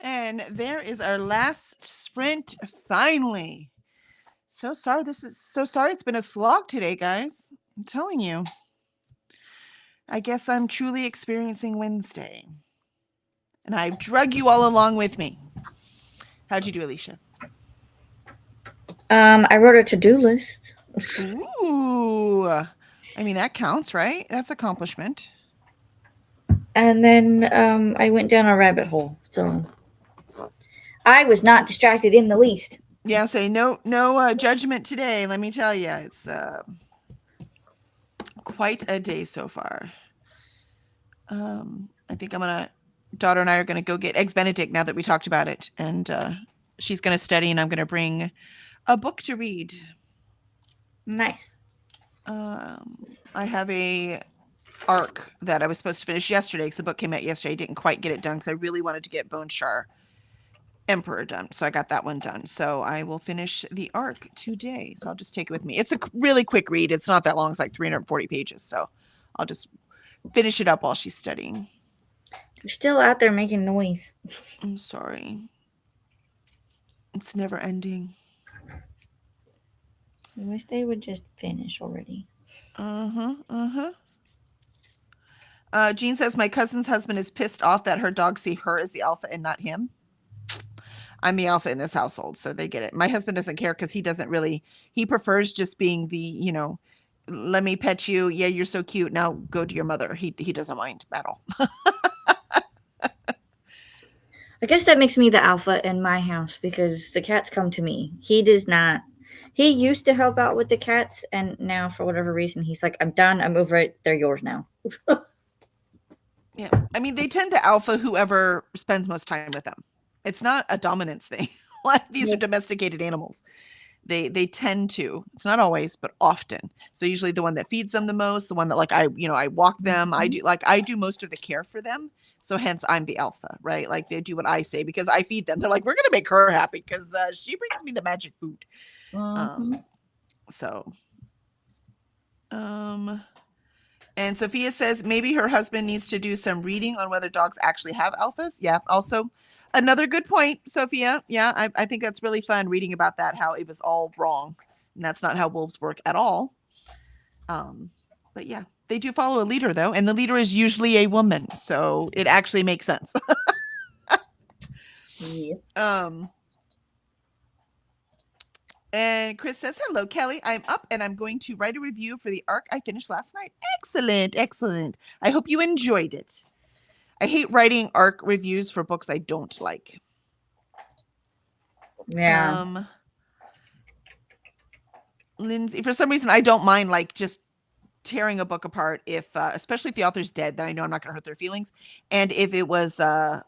And there is our last sprint finally. So sorry it's been a slog today, guys. I'm telling you. I guess I'm truly experiencing Wednesday. And I've drug you all along with me. How'd you do, Alicia?
I wrote a to-do list.
Ooh. I mean, that counts, right? That's accomplishment.
And then I went down a rabbit hole. So I was not distracted in the least.
Yeah, say no judgment today. Let me tell you, it's quite a day so far. I think daughter and I are gonna go get Eggs Benedict now that we talked about it, and she's gonna study, and I'm gonna bring a book to read.
Nice.
I have a arc that I was supposed to finish yesterday because the book came out yesterday. I didn't quite get it done because I really wanted to get Bone Shar Emperor done, so I got that one done. So I will finish the arc today. So I'll just take it with me. It's a really quick read. It's not that long. It's like 340 pages. So I'll just finish it up while she's studying.
You're still out there making noise.
I'm sorry. It's never ending.
I wish they would just finish already.
Jean says, my cousin's husband is pissed off that her dogs see her as the alpha and not him. I'm the alpha in this household, so they get it. My husband doesn't care because he prefers just being the, let me pet you. Yeah, you're so cute. Now go to your mother. He doesn't mind at all.
I guess that makes me the alpha in my house because the cats come to me. He does not. He used to help out with the cats, and now for whatever reason, he's like, I'm done. I'm over it. They're yours now.
Yeah. I mean, they tend to alpha whoever spends most time with them. It's not a dominance thing. These are domesticated animals. They tend to. It's not always, but often. So usually the one that feeds them the most, the one that I walk them. I do most of the care for them. So hence I'm the alpha, right? Like they do what I say because I feed them. They're like, we're gonna make her happy because she brings me the magic food. And Sophia says maybe her husband needs to do some reading on whether dogs actually have alphas. Yeah. Also, another good point, Sophia. Yeah, I think that's really fun reading about that, how it was all wrong. And that's not how wolves work at all. But yeah, they do follow a leader, though. And the leader is usually a woman. So it actually makes sense.
Yeah.
And Chris says, hello, Kelly. I'm up and I'm going to write a review for the arc I finished last night. Excellent. Excellent. I hope you enjoyed it. I hate writing arc reviews for books I don't like.
Yeah.
Lindsay, for some reason, I don't mind just tearing a book apart if, especially if the author's dead, then I know I'm not going to hurt their feelings. And if it was, the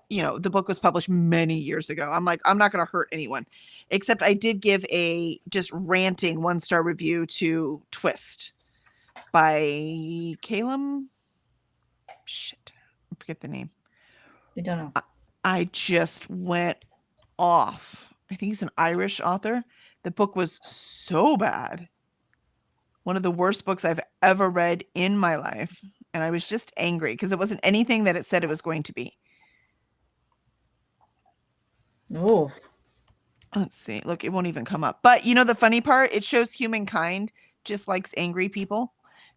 book was published many years ago, I'm like, I'm not going to hurt anyone. Except I did give a just ranting 1-star review to Twist by Calum. Shit. I forget the name.
You don't know.
I just went off. I think he's an Irish author. The book was so bad. One of the worst books I've ever read in my life. And I was just angry because it wasn't anything that it said it was going to be.
Oh.
Let's see. Look, it won't even come up. But the funny part, it shows humankind just likes angry people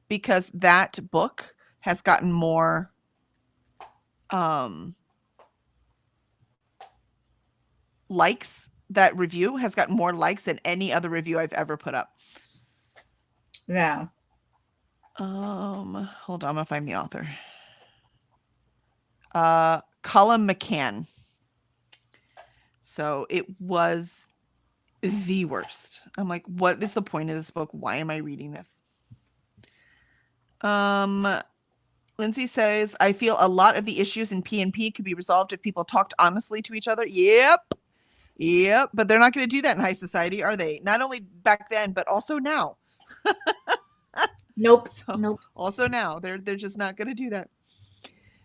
because that book has gotten more likes. That review has gotten more likes than any other review I've ever put up.
Yeah.
Hold on, I'm gonna find the author. Colum McCann. So it was the worst. I'm like, what is the point of this book? Why am I reading this? Lindsay says, I feel a lot of the issues in PNP could be resolved if people talked honestly to each other. Yep. But they're not going to do that in high society, are they? Not only back then, but also now.
Nope.
So,
nope.
Also now, they're just not going to do that.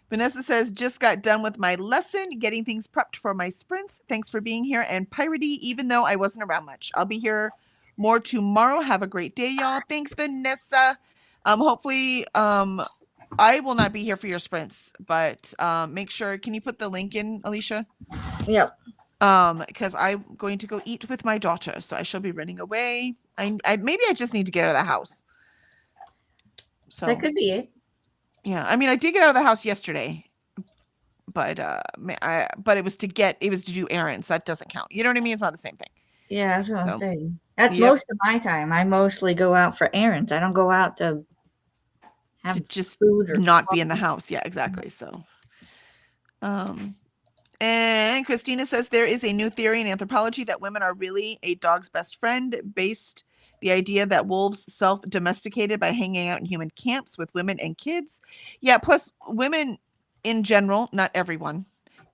Vanessa says, just got done with my lesson, getting things prepped for my sprints. Thanks for being here and piratey, even though I wasn't around much. I'll be here more tomorrow. Have a great day, y'all. Thanks, Vanessa. Hopefully, I will not be here for your sprints, but make sure, can you put the link in, Alicia?
Yep.
Because I'm going to go eat with my daughter, so I shall be running away. Maybe I just need to get out of the house. So
That could be it.
yeah, I mean, I did get out of the house yesterday, but but it was to do errands. That doesn't count. You know what I mean? It's not the same thing.
Yeah, I was gonna
So,
say. That's
yep.
most of my time. I mostly go out for errands. I don't go out to have
To just
food or
not be in the house. Yeah, exactly. So, and Christina says there is a new theory in anthropology that women are really a dog's best friend, based the idea that wolves self-domesticated by hanging out in human camps with women and kids. Yeah, plus women in general, not everyone,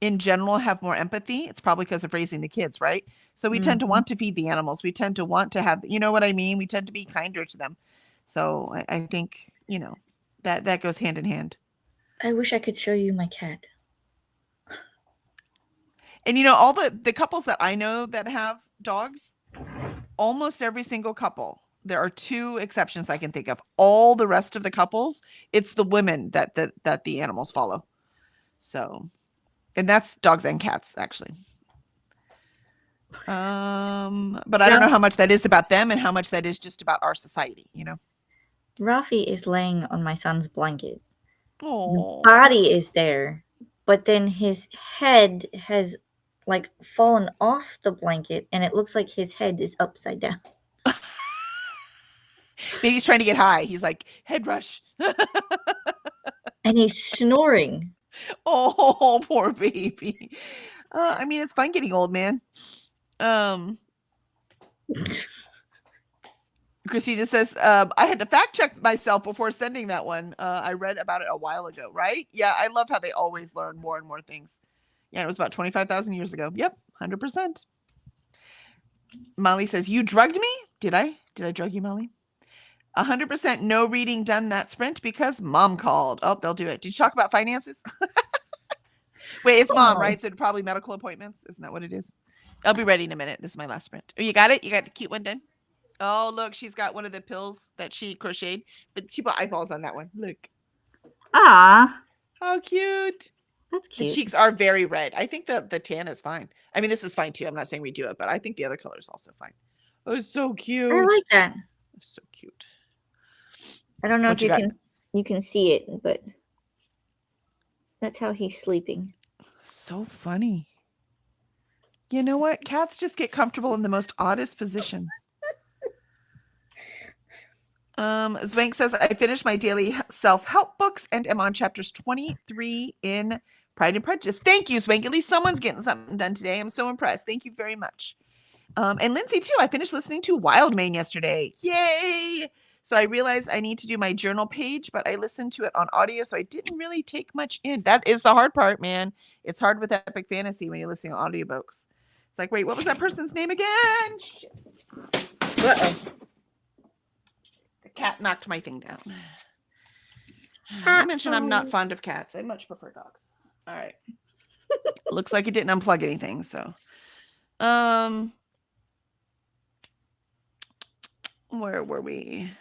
in general have more empathy. It's probably because of raising the kids, right? So we tend to want to feed the animals. We tend to want to have, you know what I mean? We tend to be kinder to them. So I think, that goes hand in hand.
I wish I could show you my cat.
And all the couples that I know that have dogs, almost every single couple, there are 2 exceptions I can think of. All the rest of the couples, it's the women that the animals follow. So, and that's dogs and cats actually. But I don't know how much that is about them and how much that is just about our society,
Rafi is laying on my son's blanket.
Oh.
The body is there, but then his head has like fallen off the blanket and it looks like his head is upside down.
Maybe he's trying to get high. He's like, head rush.
And he's snoring.
Oh, poor baby. I mean, it's fine getting old, man. Christina says, I had to fact check myself before sending that one. I read about it a while ago, right? Yeah, I love how they always learn more and more things. Yeah, it was about 25,000 years ago. Yep, 100%. Molly says, you drugged me? Did I drug you, Molly? 100% no reading done that sprint because mom called. Oh, they'll do it. Did you talk about finances? Wait, it's mom, right? So probably medical appointments. Isn't that what it is? I'll be ready in a minute. This is my last sprint. Oh, you got it? You got the cute one done? Oh, look, she's got one of the pills that she crocheted, but she put eyeballs on that one. Look.
Ah,
How cute.
that's
The
cute.
cheeks are very red. I think the tan is fine. I mean, this is fine too. I'm not saying we do it, but I think the other color is also fine. Oh, it's so cute.
I like that.
It's so cute.
I don't know
What
if
you got?
you can see it, but that's how he's sleeping.
So funny. You know what? Cats just get comfortable in the most oddest positions. Zwank says, I finished my daily self-help books and am on chapters 23 in Pride and Prejudice. Thank you, Zwank. At least someone's getting something done today. I'm so impressed. Thank you very much. And Lindsay, too. I finished listening to Wildmane yesterday. Yay! So I realized I need to do my journal page, but I listened to it on audio, so I didn't really take much in. That is the hard part, man. It's hard with epic fantasy when you're listening to audiobooks. It's like, wait, what was that person's name again? Shit.
Uh-oh.
The cat knocked my thing down. I mentioned I'm not fond of cats. I much prefer dogs. All right. Looks like it didn't unplug anything, so. Where were we?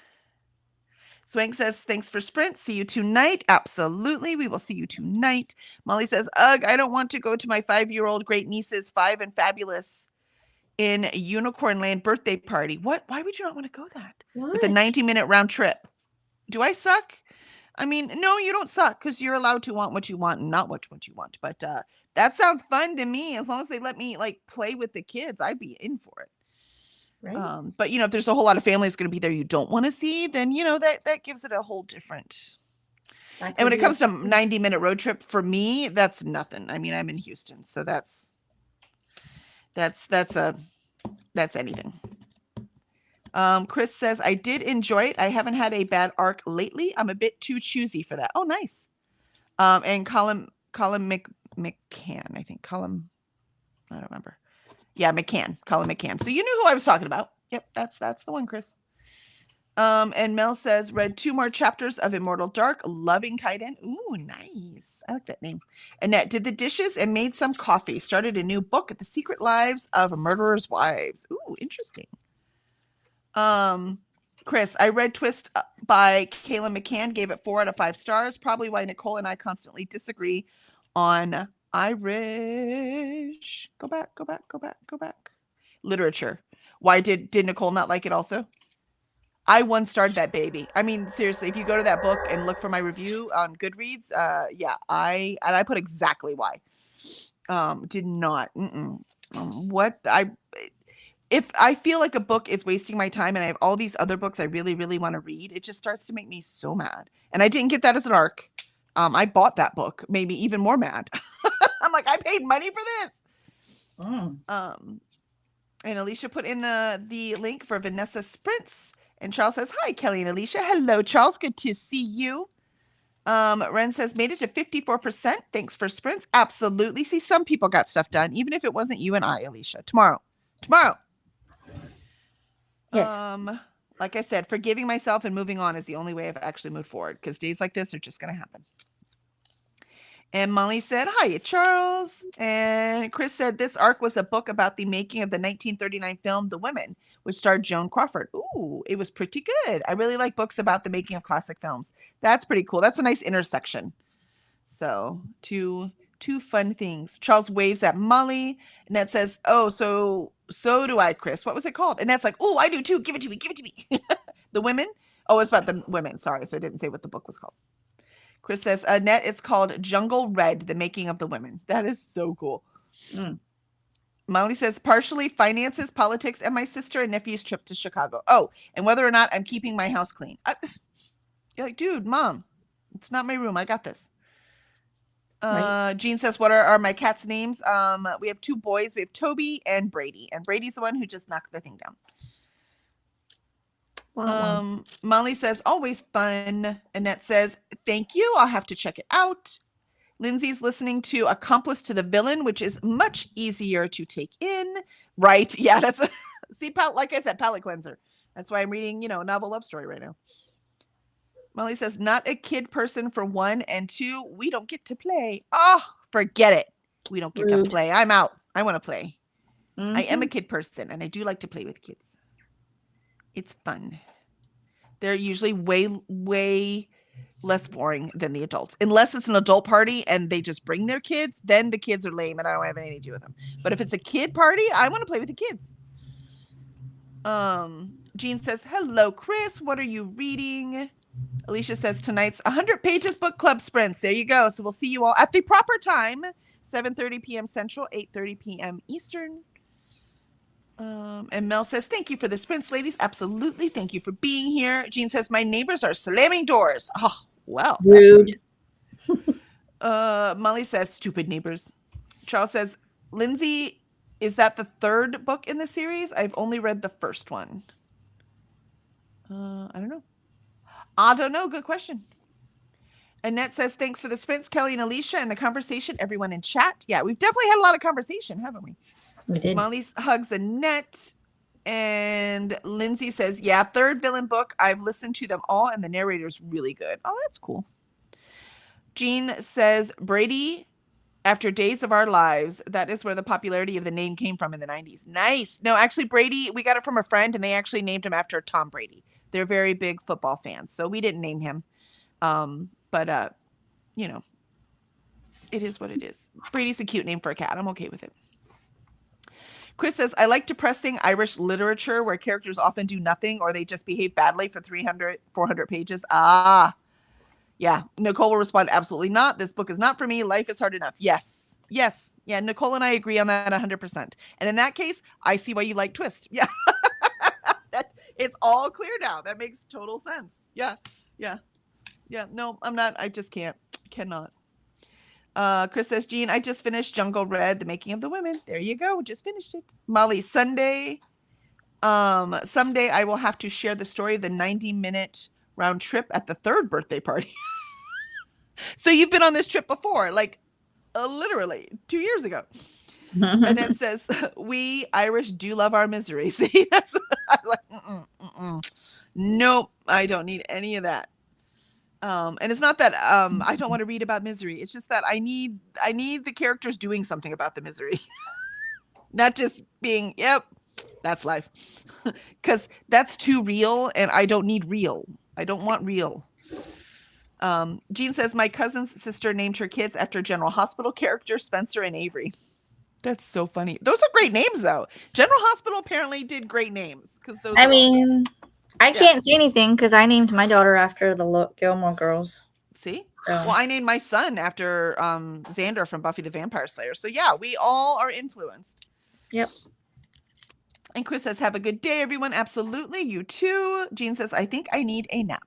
Swank says, thanks for Sprint. See you tonight. Absolutely. We will see you tonight. Molly says, ugh, I don't want to go to my 5-year-old great niece's 5 and Fabulous in Unicorn Land birthday party. What? Why would you not want to go that?
What?
With a 90-minute round trip. Do I suck? I mean, no, you don't suck because you're allowed to want what you want and not what you want. But that sounds fun to me. As long as they let me like play with the kids, I'd be in for it.
Right.
But if there's a whole lot of families going to be there you don't want to see, then that gives it a whole different. And when it comes to 90-minute road trip, for me, that's nothing. I mean, I'm in Houston, so that's anything. Chris says, I did enjoy it. I haven't had a bad arc lately. I'm a bit too choosy for that. Oh, nice. And Colin McCann, I think. I don't remember. Yeah, Colin McCann. So you knew who I was talking about. Yep, that's the one, Chris. And Mel says, read 2 more chapters of Immortal Dark, loving Kaiden. Ooh, nice. I like that name. Annette did the dishes and made some coffee. Started a new book, The Secret Lives of Murderers' Wives. Ooh, interesting. Chris, I read Twist by Kayla McCann, gave it 4 out of 5 stars. Probably why Nicole and I constantly disagree on Irish. Go back. Literature. Why did Nicole not like it also? I one-starred that baby. I mean, seriously, if you go to that book and look for my review on Goodreads, yeah, I put exactly why. Did not. If I feel like a book is wasting my time and I have all these other books I really, really want to read, it just starts to make me so mad. And I didn't get that as an ARC. I bought that book, made me even more mad. I'm like, I paid money for this. And Alicia put in the link for Vanessa Sprints. And Charles says, hi, Kelly and Alicia. Hello, Charles. Good to see you. Ren says, made it to 54%. Thanks for Sprints. Absolutely. See, some people got stuff done, even if it wasn't you and I, Alicia. Tomorrow.
Yes.
Like I said, forgiving myself and moving on is the only way I've actually moved forward, because days like this are just going to happen. And Molly said, hi, Charles. And Chris said, this arc was a book about the making of the 1939 film, The Women, which starred Joan Crawford. Ooh, it was pretty good. I really like books about the making of classic films. That's pretty cool. That's a nice intersection. So two fun things. Charles waves at Molly. Annette says, oh, so do I, Chris. What was it called? Annette's like, oh, I do too. Give it to me. The Women? Oh, it's about the women. Sorry. So I didn't say what the book was called. Chris says, Annette, it's called Jungle Red, The Making of the Women. That is so cool. Molly says, partially finances, politics, and my sister and nephew's trip to Chicago. Oh, and whether or not I'm keeping my house clean. You're like, dude, Mom, it's not my room. I got this. Right. Jean says, what are my cats' names? We have 2 boys. We have Toby and Brady. And Brady's the one who just knocked the thing down. Molly says, always fun. Annette says, thank you. I'll have to check it out. Lindsay's listening to Accomplice to the Villain, which is much easier to take in. Right. Yeah, that's like I said, palate cleanser. That's why I'm reading, a novel love story right now. Molly says, not a kid person for 1, and 2, we don't get to play. Oh, forget it. We don't get to play. I'm out. I want to play. I am a kid person, and I do like to play with kids. It's fun. They're usually way, way less boring than the adults. Unless it's an adult party and they just bring their kids, then the kids are lame and I don't have anything to do with them. But if it's a kid party, I want to play with the kids. Jean says, hello, Chris. What are you reading? Alicia says, tonight's 100 Pages Book Club Sprints. There you go. So we'll see you all at the proper time, 7:30 p.m. Central, 8:30 p.m. Eastern. And Mel says, thank you for the sprints, ladies. Absolutely. Thank you for being here. Jean says, my neighbors are slamming doors. Oh, well.
Rude.
Molly says, stupid neighbors. Charles says, Lindsay, is that the 3rd book in the series? I've only read the first one. I don't know. Good question. Annette says, thanks for the sprints, Kelly and Alicia, and the conversation, everyone in chat. Yeah, we've definitely had a lot of conversation, haven't we?
We did.
Molly hugs Annette. And Lindsay says, yeah, 3rd villain book. I've listened to them all, and the narrator's really good. Oh, that's cool. Jean says, Brady, after Days of Our Lives, that is where the popularity of the name came from in the 90s. Nice. No, actually, Brady, we got it from a friend, and they actually named him after Tom Brady. They're very big football fans, so we didn't name him. But it is what it is. Brady's a cute name for a cat. I'm okay with it. Chris says, I like depressing Irish literature where characters often do nothing or they just behave badly for 300, 400 pages. Yeah. Nicole will respond, absolutely not. This book is not for me. Life is hard enough. Yes. Yeah, Nicole and I agree on that 100%. And in that case, I see why you like Twist. Yeah. It's all clear now. That makes total sense. Yeah. No, I'm not. I just cannot. Chris says, Jean, I just finished Jungle Red, The Making of the Women. There you go. Just finished it. Molly, Sunday. Someday I will have to share the story of the 90-minute round trip at the 3rd birthday party. So you've been on this trip before, like literally 2 years ago. And it says, we Irish do love our misery. See, that's I'm like, nope, I don't need any of that. And it's not that I don't want to read about misery. It's just that I need the characters doing something about the misery. Not just being, yep, that's life. Because that's too real and I don't need real. I don't want real. Jean says, my cousin's sister named her kids after General Hospital characters Spencer and Avery. That's so funny. Those are great names, though. General Hospital apparently did great names.
I mean, I can't say anything because I named my daughter after the Gilmore Girls.
See?
So.
Well, I named my son after Xander from Buffy the Vampire Slayer. So, yeah, we all are influenced.
Yep.
And Chris says, have a good day, everyone. Absolutely. You too. Jean says, I think I need a nap.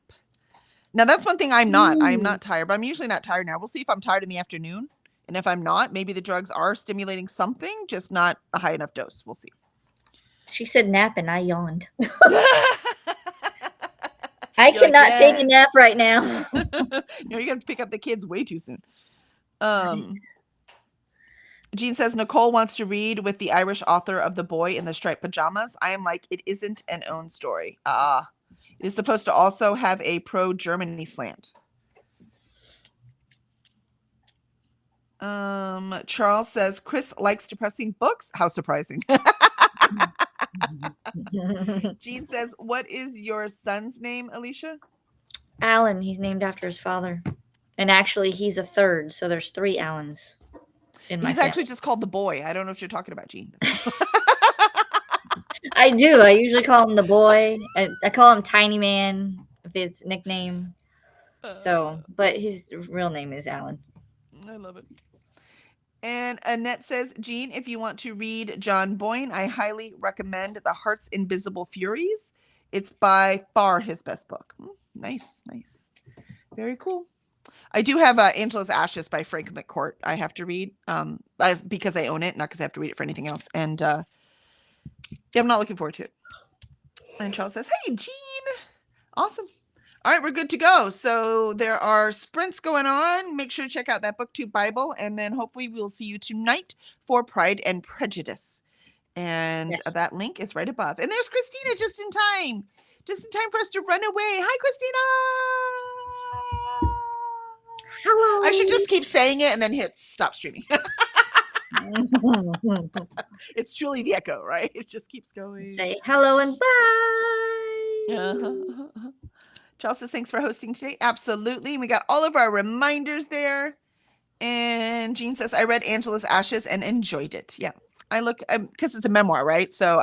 Now, that's one thing I'm not. I'm not tired, but I'm usually not tired now. We'll see if I'm tired in the afternoon. And if I'm not, maybe the drugs are stimulating something, just not a high enough dose. We'll see.
She said nap and I yawned. I cannot take a nap right now.
No, you got to pick up the kids way too soon. Jean says, Nicole wants to read with the Irish author of The Boy in the Striped Pajamas. I am like, it isn't an own story. It is supposed to also have a pro-Germany slant. Charles says, Chris likes depressing books. How surprising. Jean says, what is your son's name, Alicia?
Alan. He's named after his father. And actually, he's a third, so there's 3 Allens in my family.
Actually just called The Boy. I don't know what you're talking about, Jean.
I do. I usually call him The Boy. I call him Tiny Man, if it's nickname. But his real name is Alan.
I love it. And Annette says, Jean, if you want to read John Boyne, I highly recommend The Heart's Invisible Furies. It's by far his best book. Nice. Very cool. I do have Angela's Ashes by Frank McCourt I have to read because I own it, not because I have to read it for anything else. And I'm not looking forward to it. And Charles says, hey, Jean. Awesome. All right, we're good to go. So there are sprints going on. Make sure to check out that BookTube Bible. And then hopefully we'll see you tonight for Pride and Prejudice. And that link is right above. And there's Christina just in time. Just in time for us to run away. Hi, Christina.
Hello.
I should just keep saying it and then hit stop streaming. It's truly the echo, right? It just keeps going.
Say hello and bye.
Charles says, thanks for hosting today. Absolutely. We got all of our reminders there. And Jean says, I read Angela's Ashes and enjoyed it. Yeah. Because it's a memoir, right? So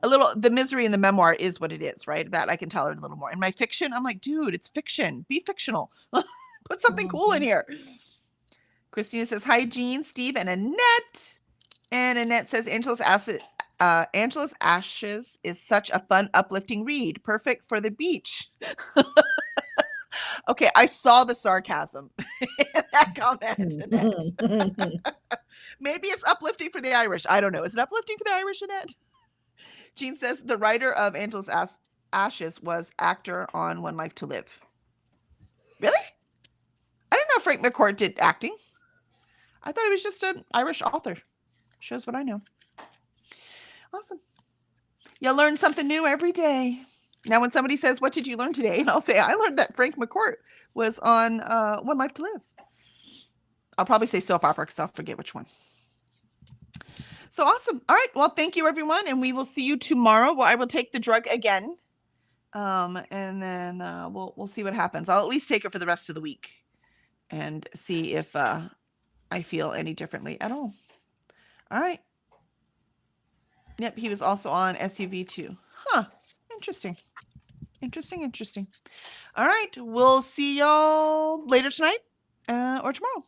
the misery in the memoir is what it is, right? That I can tolerate a little more. In my fiction, I'm like, dude, it's fiction. Be fictional. Put something cool in here. Christina says, hi, Jean, Steve, and Annette. And Annette says, Angela's Ashes is such a fun, uplifting read. Perfect for the beach. Okay, I saw the sarcasm in that comment, Annette. Maybe it's uplifting for the Irish. I don't know. Is it uplifting for the Irish, Annette? Jean says, the writer of Angela's Ashes was actor on One Life to Live. Really? I didn't know Frank McCourt did acting. I thought he was just an Irish author. Shows what I know. Awesome. You learn something new every day. Now, when somebody says, what did you learn today? And I'll say, I learned that Frank McCourt was on One Life to Live. I'll probably say soap opera because I'll forget which one. So awesome. All right. Well, thank you, everyone. And we will see you tomorrow. Well, I will take the drug again. And then we'll see what happens. I'll at least take it for the rest of the week and see if I feel any differently at all. All right. Yep, he was also on SUV too. Huh. Interesting. All right. We'll see y'all later tonight or tomorrow.